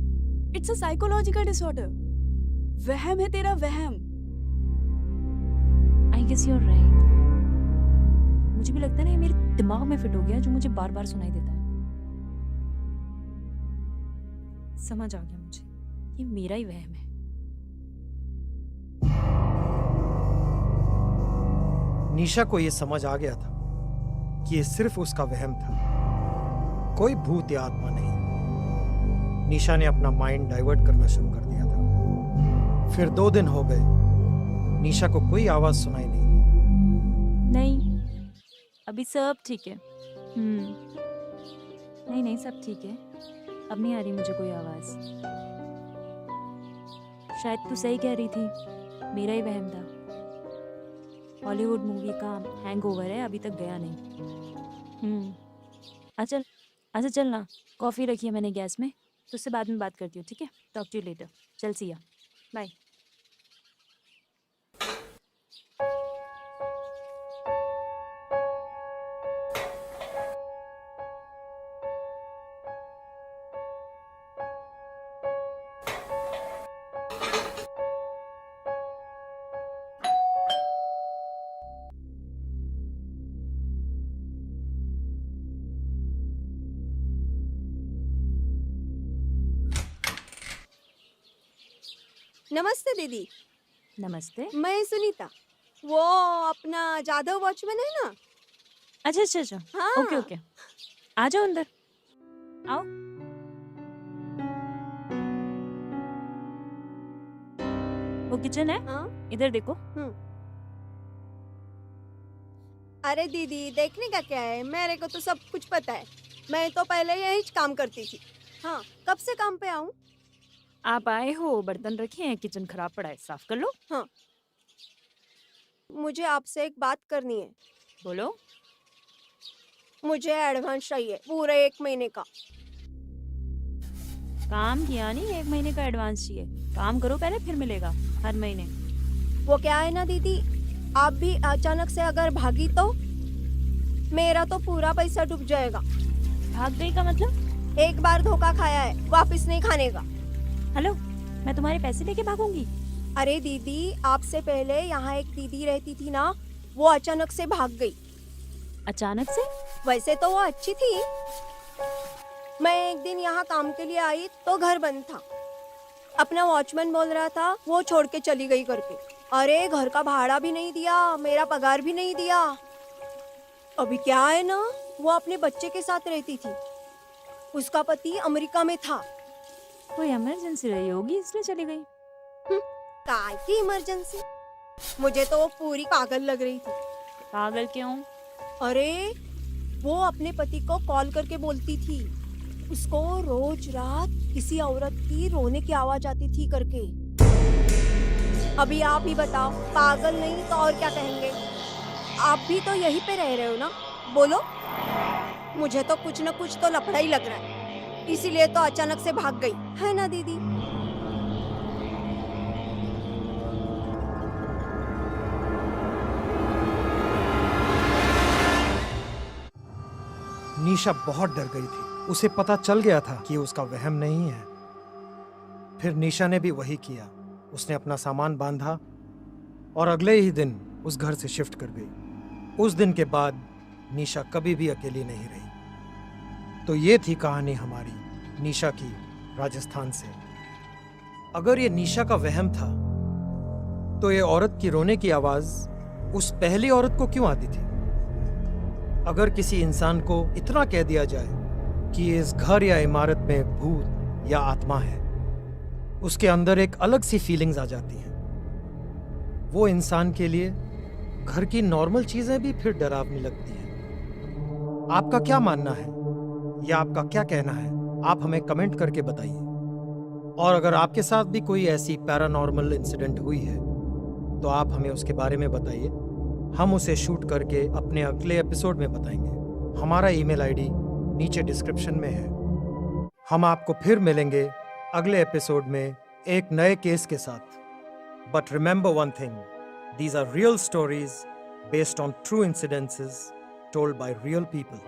It's a psychological disorder. वहम है तेरा, वहम। I guess you are right. मुझे भी लगता है ना, ये मेरे दिमाग में फिट हो गया, जो मुझे बार बार सुनाई देता है। समझ आ गया मुझे, ये मेरा ही वहम है। निशा को यह समझ आ गया था कि ये सिर्फ उसका वहम था, कोई भूत या आत्मा नहीं। निशा ने अपना माइंड डाइवर्ट करना शुरू कर दिया था। फिर 2 दिन हो गए, निशा को कोई आवाज सुनाई नहीं। नहीं, अभी सब ठीक है। नहीं नहीं, सब ठीक है। अब नहीं आ रही मुझे कोई आवाज। शायद तू सही कह रही थी, मेरा ही वहम था। हॉलीवुड मूवी का हैंगओवर है, अभी तक गया नहीं। अच्छा चल ना, कॉफ़ी रखी है मैंने गैस में, तो उससे बाद में बात करती हूँ, ठीक है? Talk to you later. चल सिया, बाय। नमस्ते दीदी। नमस्ते। मैं सुनीता, वो अपना जादव वॉचमैन है ना। अच्छा। हाँ। ओके, आ जाओ अंदर, आओ। वो किचन है। हाँ? इधर देखो। अरे दीदी, देखने का क्या है, मेरे को तो सब कुछ पता है। मैं तो पहले यही काम करती थी। हाँ, कब से काम पे आऊँ? आप आए हो, बर्तन रखे हैं, किचन खराब पड़ा है, साफ कर लो। हाँ, मुझे आपसे एक बात करनी है। बोलो। मुझे एडवांस चाहिए पूरे 1 महीने का। काम किया नहीं, 1 महीने का एडवांस चाहिए। काम करो पहले, फिर मिलेगा हर महीने। वो क्या है ना दीदी, आप भी अचानक से अगर भागी तो मेरा तो पूरा पैसा डूब जाएगा। भाग गई का मतलब? एक बार धोखा खाया है, वापस नहीं खाने का। हेलो, मैं तुम्हारे पैसे लेके भागूंगी? अरे दीदी, आपसे पहले यहाँ एक दीदी रहती थी ना, वो अचानक से भाग गई। अचानक से? वैसे तो वो अच्छी थी। मैं एक दिन यहाँ काम के लिए आई तो घर बंद था। अपना वॉचमैन बोल रहा था वो छोड़ के चली गई करके। अरे घर का भाड़ा भी नहीं दिया, मेरा पगार भी नहीं दिया। अभी क्या है ना, वो अपने बच्चे के साथ रहती थी। उसका पति अमेरिका में था। कोई इमरजेंसी रही होगी इसलिए चली गई। काय की इमरजेंसी? मुझे तो वो पूरी पागल लग रही थी। पागल क्यों? अरे वो अपने पति को कॉल करके बोलती थी उसको रोज रात किसी औरत की रोने की आवाज आती थी करके। अभी आप ही बताओ, पागल नहीं तो और क्या कहेंगे? आप भी तो यहीं पे रह रहे हो ना, बोलो। मुझे तो कुछ न कुछ तो लफड़ा ही लग रहा है, इसीलिए तो अचानक से भाग गई है ना दीदी। निशा बहुत डर गई थी। उसे पता चल गया था कि उसका वहम नहीं है। फिर निशा ने भी वही किया। उसने अपना सामान बांधा और अगले ही दिन उस घर से शिफ्ट कर गई। उस दिन के बाद निशा कभी भी अकेली नहीं रही। तो ये थी कहानी हमारी निशा की राजस्थान से। अगर ये निशा का वहम था तो ये औरत की रोने की आवाज उस पहली औरत को क्यों आती थी? अगर किसी इंसान को इतना कह दिया जाए कि इस घर या इमारत में भूत या आत्मा है, उसके अंदर एक अलग सी फीलिंग्स आ जाती हैं। वो इंसान के लिए घर की नॉर्मल चीजें भी फिर डरावनी लगती हैं। आपका क्या मानना है या आपका क्या कहना है? आप हमें कमेंट करके बताइए। और अगर आपके साथ भी कोई ऐसी पैरानॉर्मल इंसिडेंट हुई है तो आप हमें उसके बारे में बताइए। हम उसे शूट करके अपने अगले एपिसोड में बताएंगे। हमारा ईमेल आईडी नीचे डिस्क्रिप्शन में है। हम आपको फिर मिलेंगे अगले एपिसोड में एक नए केस के साथ। But remember one thing, these are real stories based on true incidences told by real people.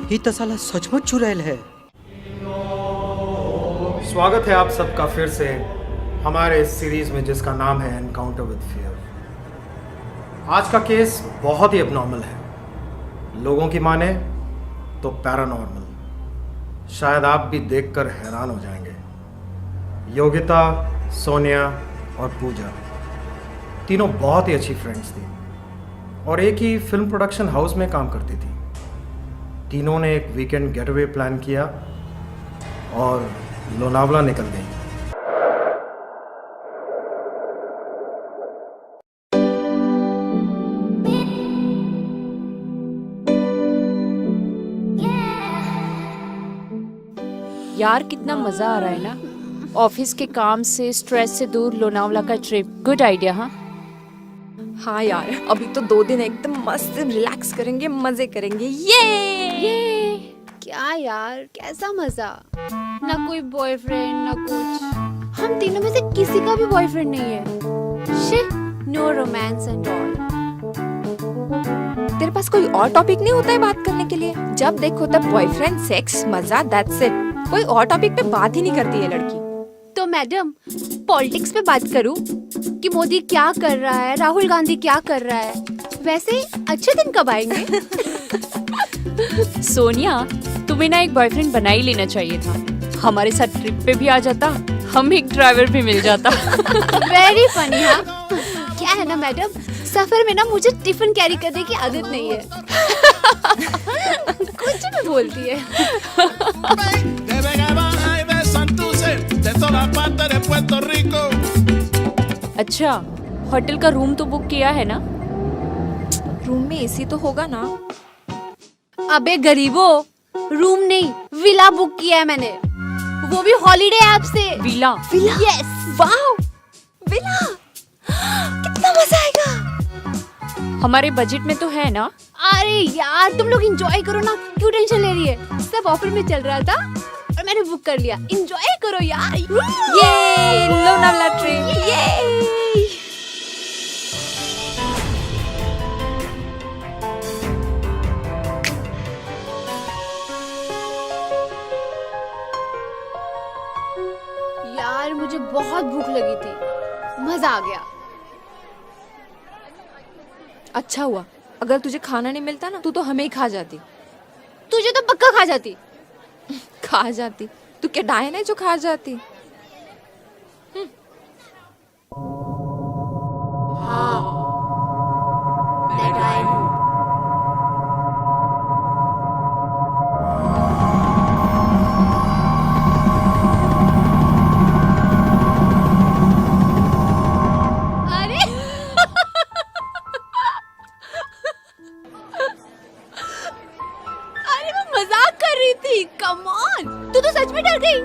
ही तो साला सचमुच चुड़ैल है। स्वागत है आप सबका फिर से हमारे इस सीरीज में जिसका नाम है एनकाउंटर विद फियर। आज का केस बहुत ही एबनॉर्मल है। लोगों की माने तो पैरानॉर्मल। शायद आप भी देखकर हैरान हो जाएंगे। योगिता, सोनिया और पूजा तीनों बहुत ही अच्छी फ्रेंड्स थी और एक ही फिल्म प्रोडक्शन हाउस में काम करती थी। तीनों ने एक वीकेंड गेटअवे प्लान किया और लोनावला निकल गई। यार कितना मजा आ रहा है ना। ऑफिस के काम से, स्ट्रेस से दूर लोनावला का ट्रिप, गुड आइडिया। हाँ यार, अभी तो 2 दिन एकदम मस्त रिलैक्स करेंगे, मजे करेंगे। ये क्या यार, कैसा मजा। ना कोई बॉयफ्रेंड ना कुछ। हम तीनों में से किसी का भी बॉयफ्रेंड नहीं है। Shit, no romance and all. तेरे पास कोई और टॉपिक नहीं होता है बात करने के लिए? जब देखो तब बॉयफ्रेंड, सेक्स, मजा, दैट्स इट। कोई और टॉपिक पे बात ही नहीं करती है लड़की। तो मैडम पॉलिटिक्स पे बात करूं कि मोदी क्या कर रहा है, राहुल गांधी क्या कर रहा है? वैसे अच्छे दिन कब आएंगे? सोनिया, तुम्हें ना एक बॉयफ्रेंड बना ही लेना चाहिए था। हमारे साथ ट्रिप पे भी आ जाता, हम एक ड्राइवर भी मिल जाता। Very funny. हाँ, क्या है ना मैडम, सफर में ना मुझे टिफिन कैरी करने की आदत नहीं है। कुछ भी बोलती है। अच्छा, होटल का रूम तो बुक किया है ना? रूम में एसी तो होगा ना? अबे गरीबो, रूम नहीं विला बुक किया है मैंने, वो भी हॉलीडे ऐप से। Villa? Villa? Yes. Wow, villa, कितना मजा आएगा। हमारे बजट में तो है ना? अरे यार तुम लोग एंजॉय करो ना, क्यों टेंशन ले रही है? सब ऑफर में चल रहा था और मैंने बुक कर लिया। एंजॉय करो यार। ये लोनावला ट्रेन, ये। यार मुझे बहुत भूख लगी थी, मजा आ गया। अच्छा हुआ, अगर तुझे खाना नहीं मिलता ना, तू तो हमें ही खा जाती। तुझे तो पक्का खा जाती। खा जाती? तू क्या डायन है जो खा जाती? हाँ, मैं डायन हूँ। अरे अरे मैं मजाक कर रही थी। कम ऑन, तू तो सच में डर गई।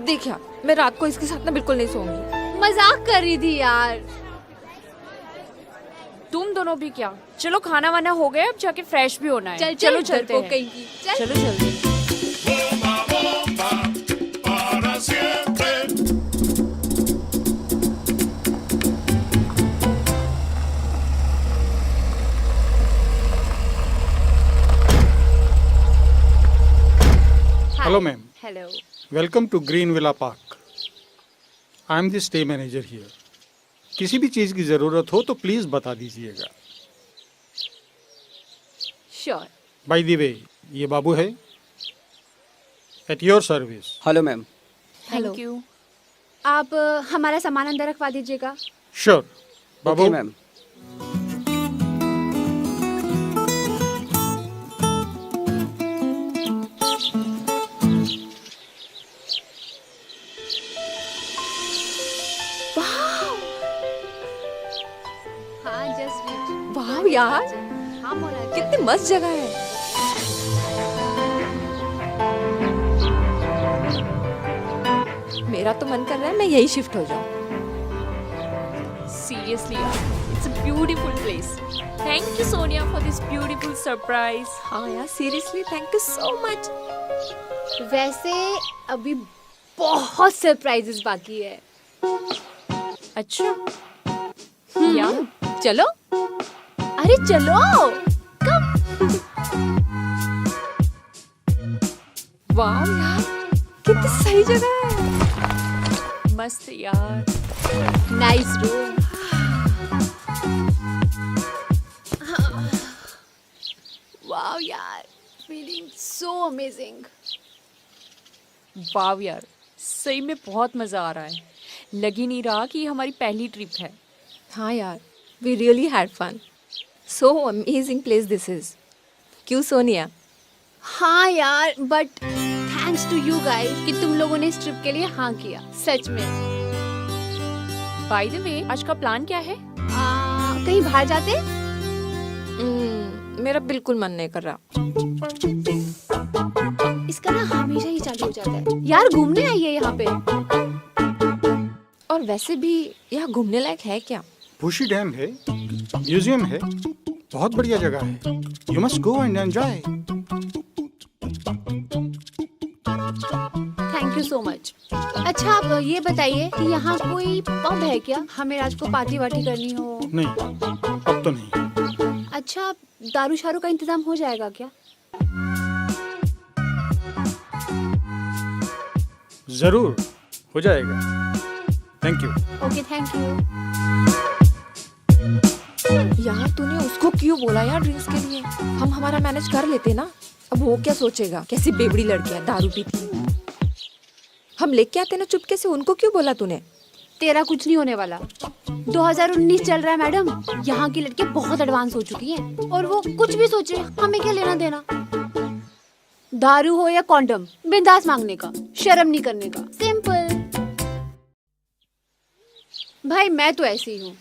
देखिए, मैं रात को इसके साथ ना बिल्कुल नहीं सोऊंगी। मजाक कर रही थी यार। तुम दोनों भी क्या? चलो खाना वाना हो गया, अब जाके फ्रेश भी होना है। चल चलो चलते हैं। कहीं की। चल। चलो जल्दी। Hello, ma'am. Hello. Welcome to Green Villa Park. I am the stay manager here. किसी भी चीज़ की ज़रूरत हो तो प्लीज़ बता दीजिएगा। Sure. By the way, ये बाबू है। At your service. Hello ma'am. Thank you. आप हमारा सामान अंदर रखवा दीजिएगा। Sure. बाबू। मैम। हाँ जस्ट। वाह यार, हाँ मोना, कितनी मस्त जगह है। मेरा तो मन कर रहा है मैं यही शिफ्ट हो जाऊं। Seriously, it's a beautiful place. Thank you, Sonia, for this beautiful surprise. हाँ यार, seriously thank you so much. वैसे अभी बहुत सरप्राइजेस बाकी है। अच्छा, यार चलो। अरे चलो, कम। वाह यार, कितनी सही जगह है। मस्त यार। Nice room. वाव यार, फीलिंग सो अमेजिंग। वाव यार, सही में बहुत मजा आ रहा है। लग ही नहीं रहा कि ये हमारी पहली ट्रिप है। हाँ यार, we really had fun. So amazing place this is. क्यों सोनिया? हाँ यार, but thanks to you guys कि तुम लोगों ने इस ट्रिप के लिए हाँ किया, सच में। बाय द वे, आज का प्लान क्या है? कहीं बाहर जाते? मेरा बिल्कुल मन नहीं कर रहा। इसका ना हमेशा ही चालू हो जाता है। यार घूमने आई है यहाँ पे। और वैसे भी यहाँ घूमने लायक है क्या? बुशी डैम है, म्यूजियम है, बहुत बढ़िया जगह है, you must go and enjoy. Thank you so much. अच्छा आप ये बताइए कि यहाँ कोई पब है क्या, हमें रात को पार्टी वार्टी करनी हो? नहीं, अब तो नहीं। अच्छा दारू शारू का इंतजाम हो जाएगा क्या? जरूर हो जाएगा। Thank you. Okay thank you. यार तूने उसको क्यों बोला यार ड्रिंक्स के लिए? हम हमारा मैनेज कर लेते ना। अब वो क्या सोचेगा, कैसी बेवड़ी लड़की है, दारू पीती है। हम लेके आते ना चुपके से, उनको क्यों बोला तूने? तेरा कुछ नहीं होने वाला। 2019 चल रहा है मैडम, यहाँ की लड़कियाँ बहुत एडवांस हो चुकी हैं और वो कुछ भी सोचे, हमें क्या लेना देना। दारू हो या कॉन्डम, बिंदास मांगने का, शर्म नहीं करने का, सिंपल। भाई मैं तो ऐसी हूँ।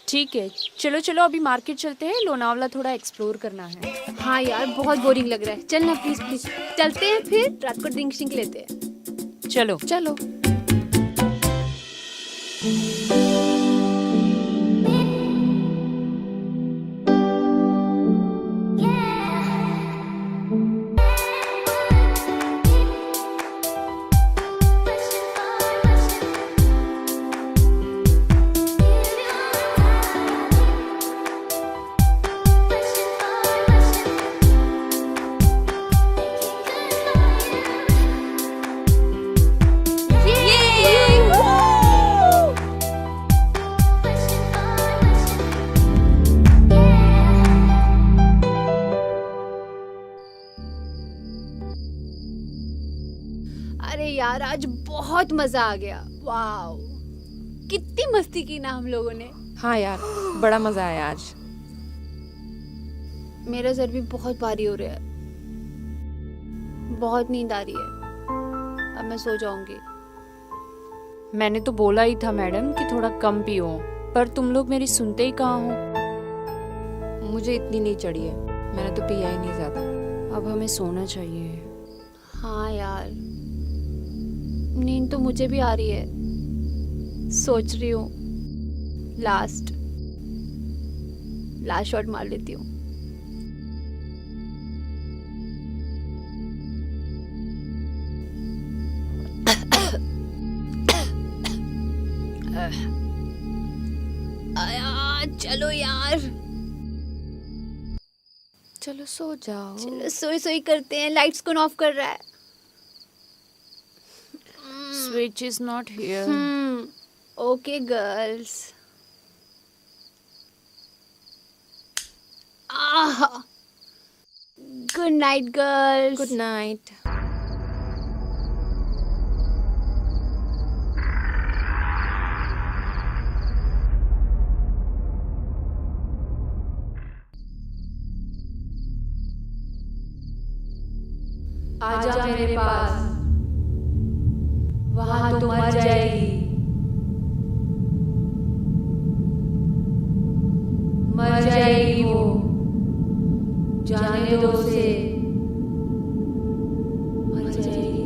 ठीक है चलो चलो अभी मार्केट चलते हैं, लोनावला थोड़ा एक्सप्लोर करना है। हाँ यार बहुत बोरिंग लग रहा है, चलना प्लीज प्लीज। चलते हैं फिर, रात को ड्रिंक शिंक लेते हैं। चलो चलो। अरे यार आज बहुत मजा आ गया, वाओ कितनी मस्ती की ना हम लोगों ने। हाँ यार बड़ा मजा आया आज। मेरा सर भी बहुत भारी हो रहा है, बहुत नींद आ रही है, अब मैं सो जाऊंगी। मैंने तो बोला ही था मैडम कि थोड़ा कम पियो, पर तुम लोग मेरी सुनते ही कहाँ हो। मुझे इतनी नहीं चढ़ी है, मैंने तो पिया ही नहीं ज्यादा। अब हमें सोना चाहिए। हाँ यार नींद तो मुझे भी आ रही है, सोच रही हूँ लास्ट शॉट मार लेती हूँ। चलो यार, चलो सो जाओ। चलो सोई सोई करते हैं, लाइट्स कौन ऑफ कर रहा है? Switch is not here. Okay girls. Good night girls. Good night. आजा मेरे पास, वहां तो मर जाएगी, मर जाएगी वो, जाने दो उसे, मर जाएगी,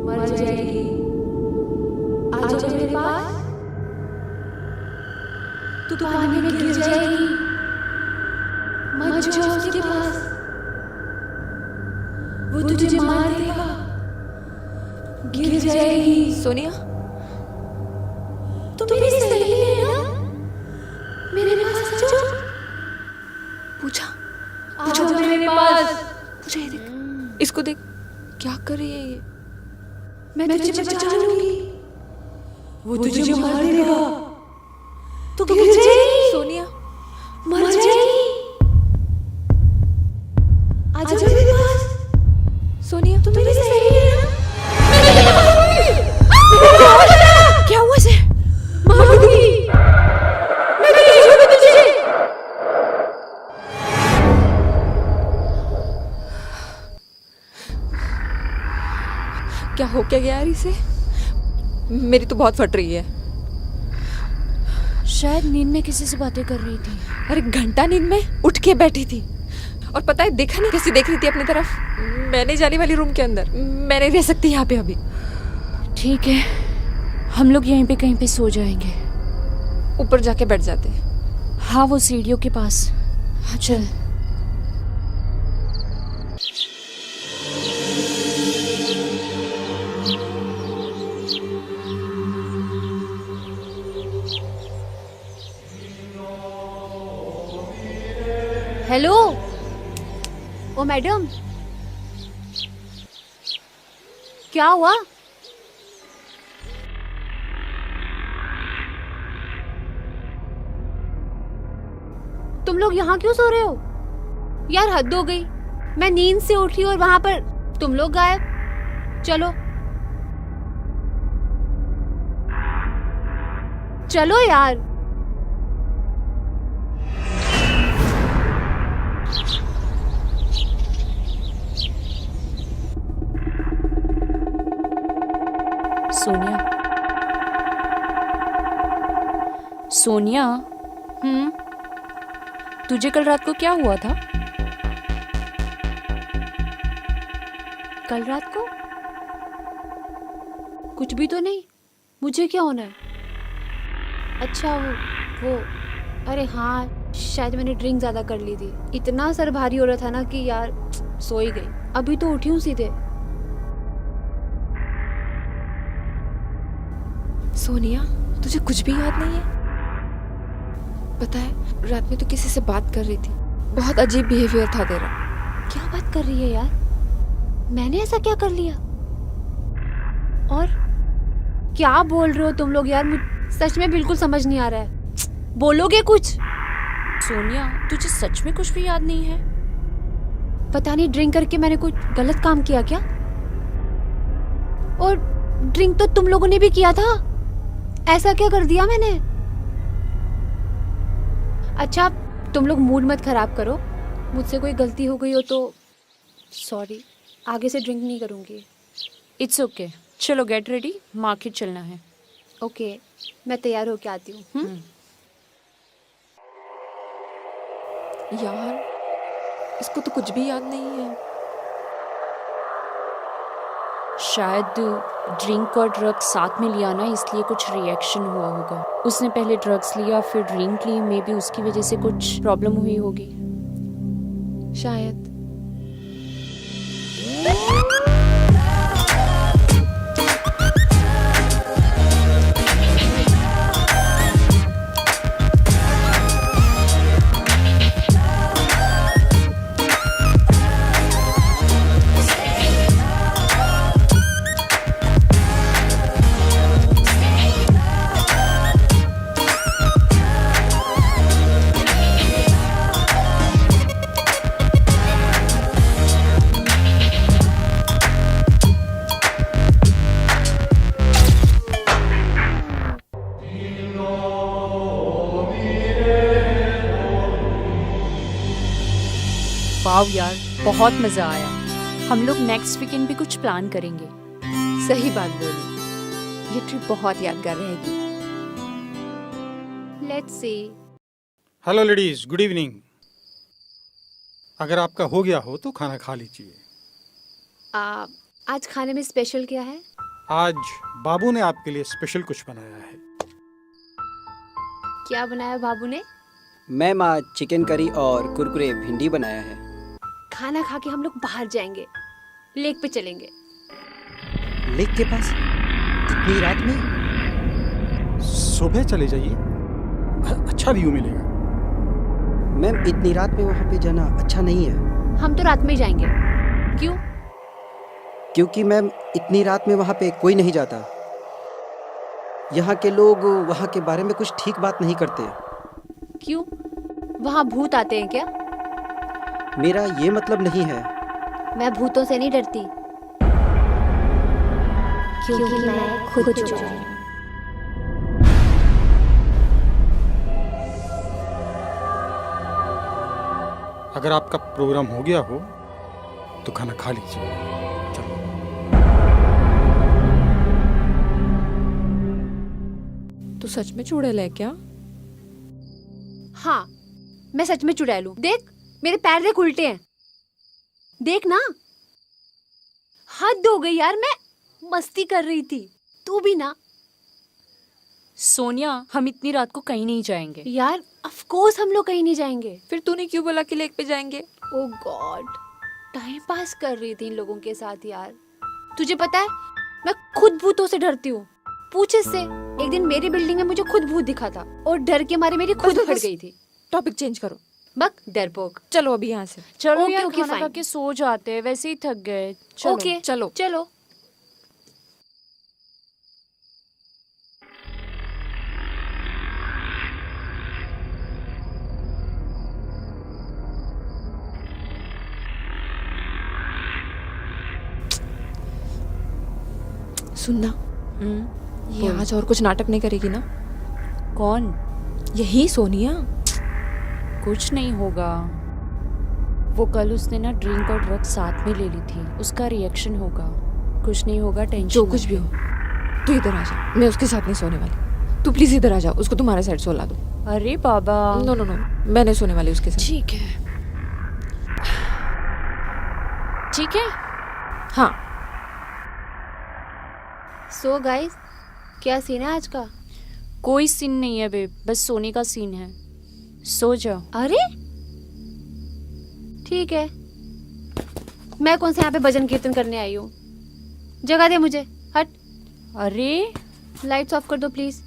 मर जाएगी। आजा मेरे पास, तू पानी में गिर जाएगी, मत जाओ उसके पास, वो तुझे मार देगा, गिर जाएगी। सोनिया तुम मेरी सहेली है ना, मेरे पास आ जाओ, पूछा आ जाओ मेरे पास। पूछा, ये देख, इसको देख क्या कर रही है ये। मैं तुझे बचा लूंगी, वो तुझे मार देगा, तू गिर जाएगी, सोनिया मर जाएगी। आ जाओ मेरे पास, सोनिया तुम मेरी सहेली है ना। क्या हुआ इसे? मार दूंगी, मैं नहीं छोड़ूंगी तुझे। क्या हो क्या गया यार इसे? मेरी तो बहुत फट रही है। शायद नींद में किसी से बातें कर रही थी। अरे घंटा नींद में उठ के बैठी थी, और पता है देखा नहीं कैसी देख रही थी अपनी तरफ। मैंने जाने वाली रूम के अंदर, मैं नहीं रह सकती यहाँ पे अभी। ठीक है हम लोग यहीं पे कहीं पे सो जाएंगे। ऊपर जाके बैठ जाते। हाँ वो सीढ़ियों के पास। चल। हेलो, ओ मैडम, क्या हुआ? तुम लोग यहाँ क्यों सो रहे हो? यार हद हो गई। मैं नींद से उठी और वहां पर तुम लोग गायब। चलो चलो यार। सोनिया, सोनिया। तुझे कल रात को क्या हुआ था? कल रात को कुछ भी तो नहीं। मुझे क्या होना है? अच्छा वो अरे हाँ, शायद मैंने ड्रिंक ज्यादा कर ली थी। इतना सर भारी हो रहा था ना कि यार सो ही गई। अभी तो उठी हूँ सीधे। सोनिया, तुझे कुछ भी याद नहीं है? पता है, रात में तो किसी से बात कर रही थी। बहुत अजीब बिहेवियर था तेरा। क्या बात कर रही है यार? मैंने ऐसा क्या कर लिया? और क्या बोल रहे हो तुम लोग यार? सच में बिल्कुल समझ नहीं आ रहा है। बोलोगे कुछ? सोनिया, तुझे सच में कुछ भी याद नहीं है? पता नहीं ड्रिंक करके मैंने कुछ गलत काम किया क्या? और ड्रिंक तो तुम लोगों ने भी किया था। ऐसा क्या कर दिया मैंने? अच्छा, तुम लोग मूड मत खराब करो। मुझसे कोई गलती हो गई हो तो सॉरी। आगे से ड्रिंक नहीं करूँगी। It's okay. चलो गेट रेडी, मार्केट चलना है। ओके, मैं तैयार होके आती हूँ। यार, इसको तो कुछ भी याद नहीं है। शायद ड्रिंक और ड्रग्स साथ में लिया ना, इसलिए कुछ रिएक्शन हुआ होगा। उसने पहले ड्रग्स लिया फिर ड्रिंक ली। मे बी उसकी वजह से कुछ प्रॉब्लम हुई होगी शायद। वाव यार, बहुत मजा आया। हम लोग नेक्स्ट वीकेंड भी कुछ प्लान करेंगे। सही बात बोली। ये ट्रिप बहुत यादगार रहेगी। Let's see. Hello ladies, good evening. अगर आपका हो गया हो तो खाना खा लीजिए। आज खाने में स्पेशल क्या है? आज बाबू ने आपके लिए स्पेशल कुछ बनाया है। क्या बनाया बाबू ने? मैम, आज चिकन करी और कुरकुरे भिंडी बनाया है। खाना खा के हम लोग बाहर जाएंगे, लेक पे चलेंगे। लेक के पास इतनी रात में? सुबह चले जाइए, अच्छा व्यू मिलेगा। मैम, इतनी रात में वहाँ पे जाना अच्छा नहीं है। हम तो रात में ही जाएंगे। क्यों? क्योंकि मैम, इतनी रात में वहाँ पे कोई नहीं जाता। यहाँ के लोग वहाँ के बारे में कुछ ठीक बात नहीं करते। क्यों? वहाँ भूत आते हैं क्या? मेरा ये मतलब नहीं है। मैं भूतों से नहीं डरती, क्योंकि मैं खुद चोर हूँ। अगर आपका प्रोग्राम हो गया हो तो खाना खा लीजिए। चलो। तू सच में चुड़ैल है क्या? हाँ, मैं सच में चुड़ैल हूँ। देख, मेरे पैर देख उल्टे हैं। देख ना, हद हो गई यार। मैं मस्ती कर रही थी, तू भी ना। सोनिया, हम इतनी रात को कहीं नहीं जाएंगे। यार ऑफ कोर्स हम लोग कहीं नहीं जाएंगे। फिर तूने क्यों बोला कि लेक पे जाएंगे? ओ गॉड, टाइम पास कर रही थी इन लोगों के साथ यार। तुझे पता है मैं खुद भूतों से डरती हूँ। पूछ इससे, एक दिन मेरी बिल्डिंग में मुझे खुद भूत दिखा था और डर के मारे मेरी खुद फट गई थी। टॉपिक चेंज करो। बक डरपोक। चलो अभी यहाँ से। चलो ओके, यार, ओके, खाना फाइन। खा के सो जाते हैं, वैसे ही थक गए। चलो। ओके चलो चलो। सुनना, ये आज और कुछ नाटक नहीं करेगी ना? कौन? यही सोनिया। कुछ नहीं होगा। वो कल उसने ना ड्रिंक और ड्रग्स साथ में ले ली थी, उसका रिएक्शन होगा। कुछ नहीं होगा, टेंशन। जो कुछ भी हो, तू इधर आ जा। मैं उसके साथ नहीं सोने वाली। तू प्लीज इधर आ जा, उसको तुम्हारे साइड सुला दो। अरे बाबा। नो नो नो, मैं नहीं सोने वाली उसके साथ। ठीक है। ठीक है। हाँ। सो गाइस, क्या सीन है आज का? कोई सीन नहीं है बेब, बस सोने का सीन है। सो जाओ। अरे ठीक है, मैं कौन से यहाँ पे भजन कीर्तन करने आई हूँ? जगह दे मुझे, हट। अरे लाइट्स ऑफ कर दो प्लीज।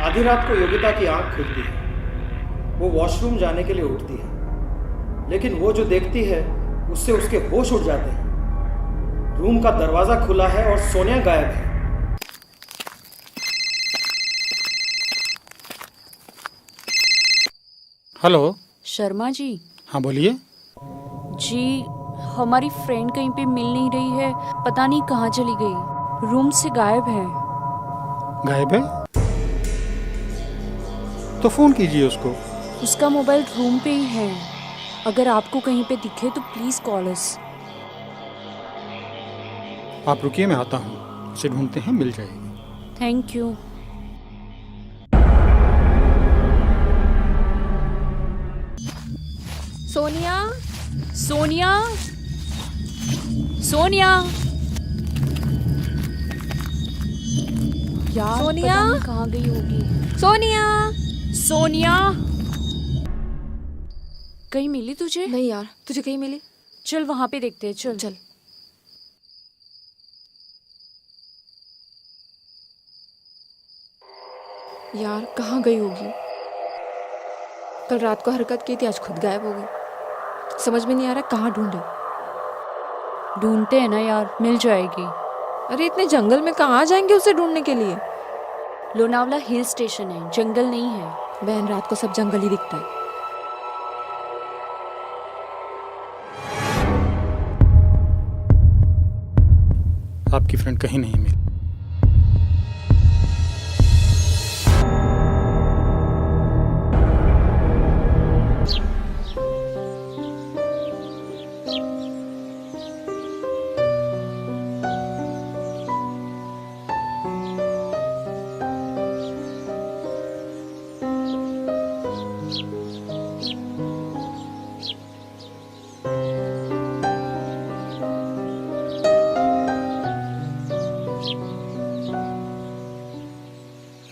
आधी रात को योगिता की आंख खुलती है। वो वॉशरूम जाने के लिए उठती है, लेकिन वो जो देखती है उससे उसके होश उड़ जाते हैं। रूम का दरवाजा खुला है और सोनिया गायब है। हेलो। शर्मा जी। हाँ बोलिए। जी, हमारी फ्रेंड कहीं पे मिल नहीं रही है, पता नहीं कहाँ चली गई। रूम से गायब है। गायब है? तो फोन कीजिए उसको। उसका मोबाइल रूम पे ही है। अगर आपको कहीं पे दिखे तो प्लीज कॉल अस। आप रुकिए, मैं आता हूँ। उसे ढूंढते हैं, मिल जाएगी। Thank you. सोनिया, सोनिया, सोनिया। यार सोनिया? पता नहीं कहाँ गई होगी। सोनिया, सोनिया, कहीं मिली तुझे? नहीं यार, तुझे कहीं मिली? चल वहां पे देखते हैं। चल चल। यार कहाँ गई होगी? कल रात को हरकत की थी, आज खुद गायब हो गई। समझ में नहीं आ रहा कहाँ ढूंढे। ढूंढते हैं ना यार, मिल जाएगी। अरे इतने जंगल में कहाँ जाएंगे उसे ढूंढने के लिए? लोनावला हिल स्टेशन है, जंगल नहीं है। बहन, रात को सब जंगल ही दिखता है। आपकी फ्रेंड कहीं नहीं मिली।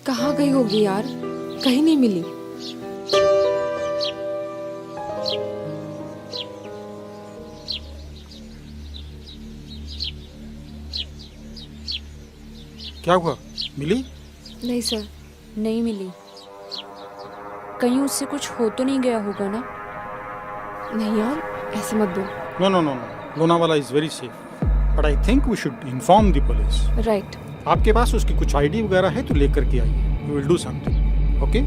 कहाँ गई होगी यार? कहीं नहीं मिली। क्या हुआ, मिली? नहीं सर। नहीं मिली। कहीं उससे कुछ हो तो नहीं गया होगा ना? नहीं यार, ऐसे मत बोल। No no no no, Lonavala is very safe, but I think we should inform the police. Right. आपके पास उसकी कुछ आईडी वगैरह है तो लेकर के आइए। We will do something, okay?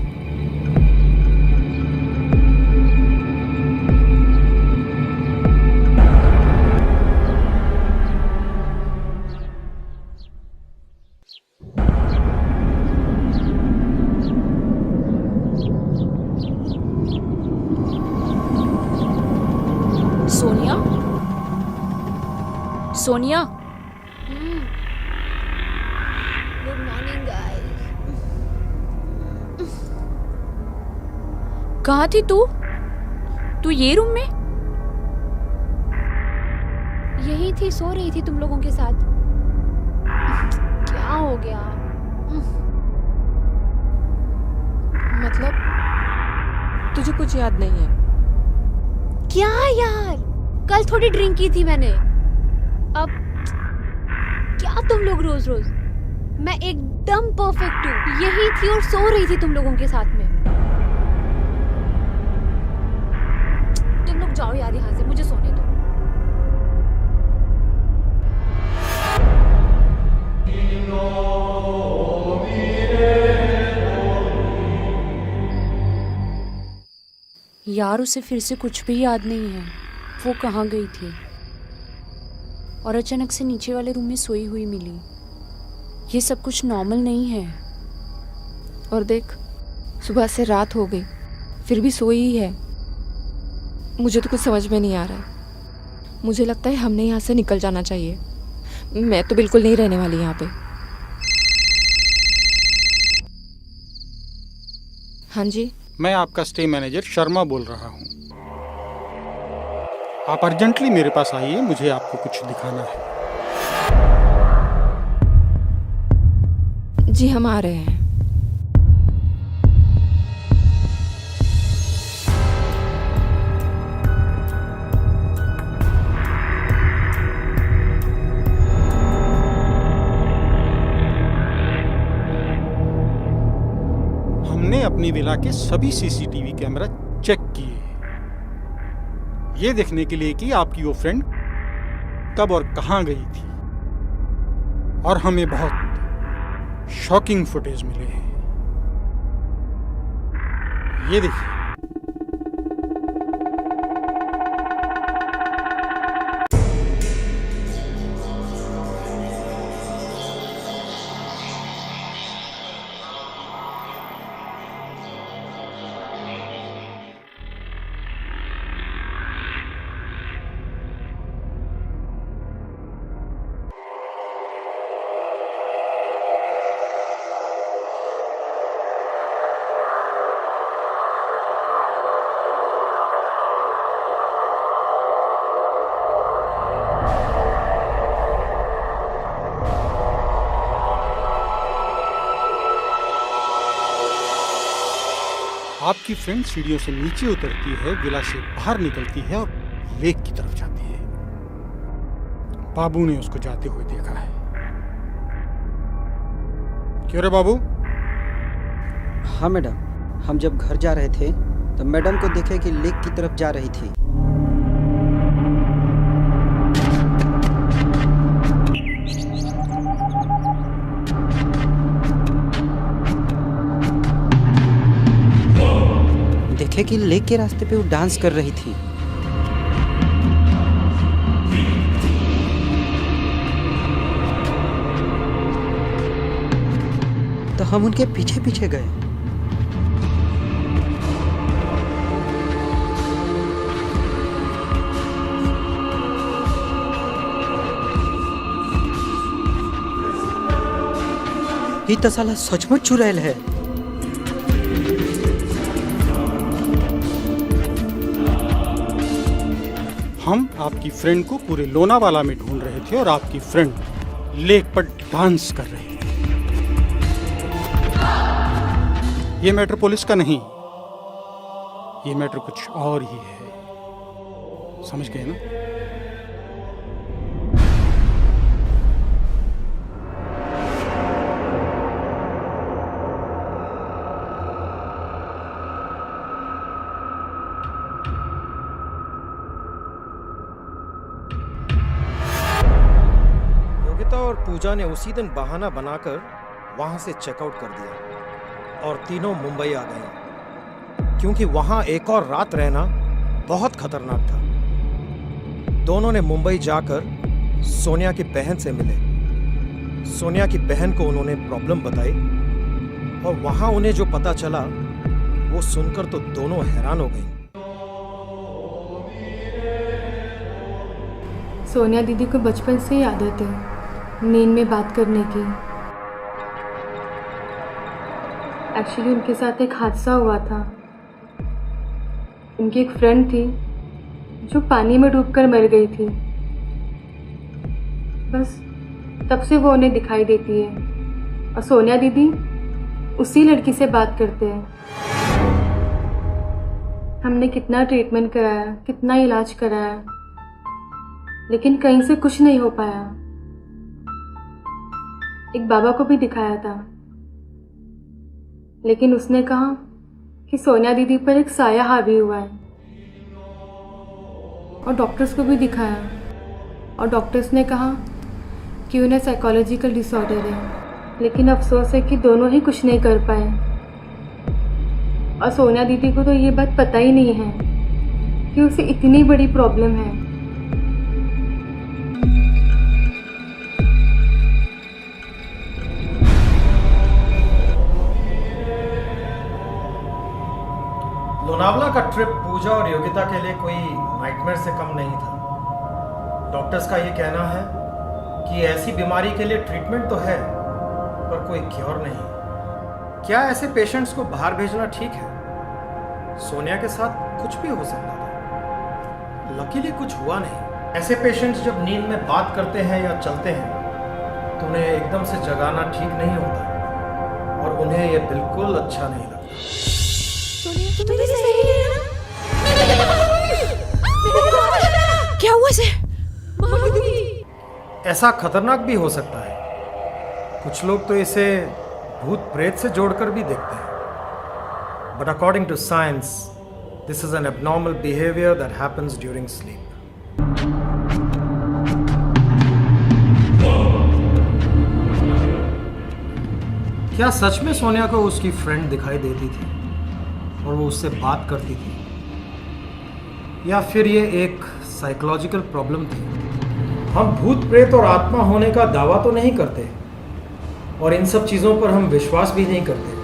Sonia, Sonia. Good morning guys. कहाँ थी तू? तू ये रूम में? यही थी, सो रही थी तुम लोगों के साथ। क्या हो गया? मतलब तुझे कुछ याद नहीं है? क्या यार, कल थोड़ी ड्रिंक की थी मैंने। अब क्या तुम लोग रोज रोज? मैं एकदम परफेक्ट हूँ। यही थी और सो रही थी तुम लोगों के साथ में। तुम लोग जाओ यार यहाँ से, मुझे सोने दो। यार उसे फिर से कुछ भी याद नहीं है वो कहाँ गई थी, और अचानक से नीचे वाले रूम में सोई हुई मिली। ये सब कुछ नॉर्मल नहीं है। और देख, सुबह से रात हो गई फिर भी सोई ही है। मुझे तो कुछ समझ में नहीं आ रहा है। मुझे लगता है हमने यहाँ से निकल जाना चाहिए। मैं तो बिल्कुल नहीं रहने वाली यहाँ पे। हाँ जी, मैं आपका स्टे मैनेजर शर्मा बोल रहा हूँ। आप अर्जेंटली मेरे पास आइए, मुझे आपको कुछ दिखाना है। जी हम आ रहे हैं। हमने अपनी विला के सभी सीसीटीवी कैमरा चेक किए, ये देखने के लिए कि आपकी वो फ्रेंड कब और कहां गई थी, और हमें बहुत शॉकिंग फुटेज मिले हैं। ये देखिए। आपकी फ्रेंड सीढ़ियों से नीचे उतरती है, विला से बाहर निकलती है और लेक की तरफ जाती है। बाबू ने उसको जाते हुए देखा है। क्यों रे बाबू? हाँ मैडम, हम जब घर जा रहे थे तब मैडम को देखे कि लेक की तरफ जा रही थी। देखे कि लेक के रास्ते पे वो डांस कर रही थी। तो हम उनके पीछे पीछे गए। ये तो साला सचमुच चुड़ैल है। हम आपकी फ्रेंड को पूरे लोनावाला में ढूंढ रहे थे और आपकी फ्रेंड लेक पर डांस कर रही थी। ये मैटर पुलिस का नहीं, ये मैटर कुछ और ही है। समझ गए ना? और पूजा ने उसी दिन बहाना बनाकर वहां से चेकआउट कर दिया और तीनों मुंबई आ गए, क्योंकि वहां एक और रात रहना बहुत खतरनाक था। दोनों ने मुंबई जाकर सोनिया की बहन से मिले। सोनिया की बहन को उन्होंने प्रॉब्लम बताई और वहां उन्हें जो पता चला वो सुनकर तो दोनों हैरान हो गई। सोनिया दीदी को बचपन से ही आदत है नींद में बात करने की। एक्चुअली उनके साथ एक हादसा हुआ था। उनकी एक फ्रेंड थी जो पानी में डूबकर मर गई थी। बस तब से वो उन्हें दिखाई देती है और सोनिया दीदी उसी लड़की से बात करते हैं। हमने कितना ट्रीटमेंट कराया, कितना इलाज कराया, लेकिन कहीं से कुछ नहीं हो पाया। एक बाबा को भी दिखाया था, लेकिन उसने कहा कि सोनिया दीदी पर एक साया हावी हुआ है। और डॉक्टर्स को भी दिखाया और डॉक्टर्स ने कहा कि उन्हें साइकोलॉजिकल डिसऑर्डर है, लेकिन अफसोस है कि दोनों ही कुछ नहीं कर पाए। और सोनिया दीदी को तो ये बात पता ही नहीं है कि उसे इतनी बड़ी प्रॉब्लम है। लोनावला का ट्रिप पूजा और योगिता के लिए कोई नाइटमेयर से कम नहीं था। डॉक्टर्स का ये कहना है कि ऐसी बीमारी के लिए ट्रीटमेंट तो है पर कोई क्योर नहीं। क्या ऐसे पेशेंट्स को बाहर भेजना ठीक है? सोनिया के साथ कुछ भी हो सकता था, लकीली कुछ हुआ नहीं। ऐसे पेशेंट्स जब नींद में बात करते हैं या चलते हैं तो उन्हें एकदम से जगाना ठीक नहीं होता और उन्हें यह बिल्कुल अच्छा नहीं लगता। क्या हुआ इसे? ऐसा खतरनाक भी हो सकता है। कुछ लोग तो इसे भूत प्रेत से जोड़कर भी देखते हैं। But according to science this is an abnormal behaviour that happens during sleep. क्या सच में सोनिया को उसकी फ्रेंड दिखाई देती थी और वो उससे बात करती थी, या फिर ये एक साइकोलॉजिकल प्रॉब्लम थी? हम भूत प्रेत और आत्मा होने का दावा तो नहीं करते और इन सब चीज़ों पर हम विश्वास भी नहीं करते,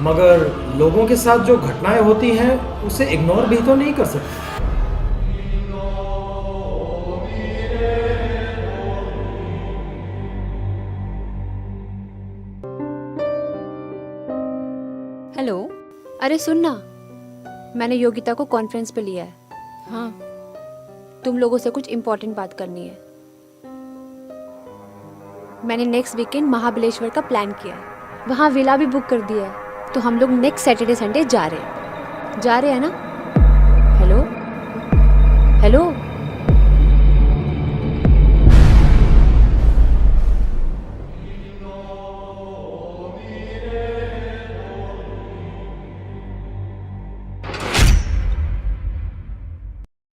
मगर लोगों के साथ जो घटनाएं होती हैं उसे इग्नोर भी तो नहीं कर सकते। हेलो, अरे सुन ना, मैंने योगिता को कॉन्फ्रेंस पे लिया है। हाँ, तुम लोगों से कुछ इम्पोर्टेंट बात करनी है। मैंने नेक्स्ट वीकेंड महाबलेश्वर का प्लान किया है, वहाँ विला भी बुक कर दिया है, तो हम लोग नेक्स्ट सैटरडे संडे जा रहे हैं ना? Hello hello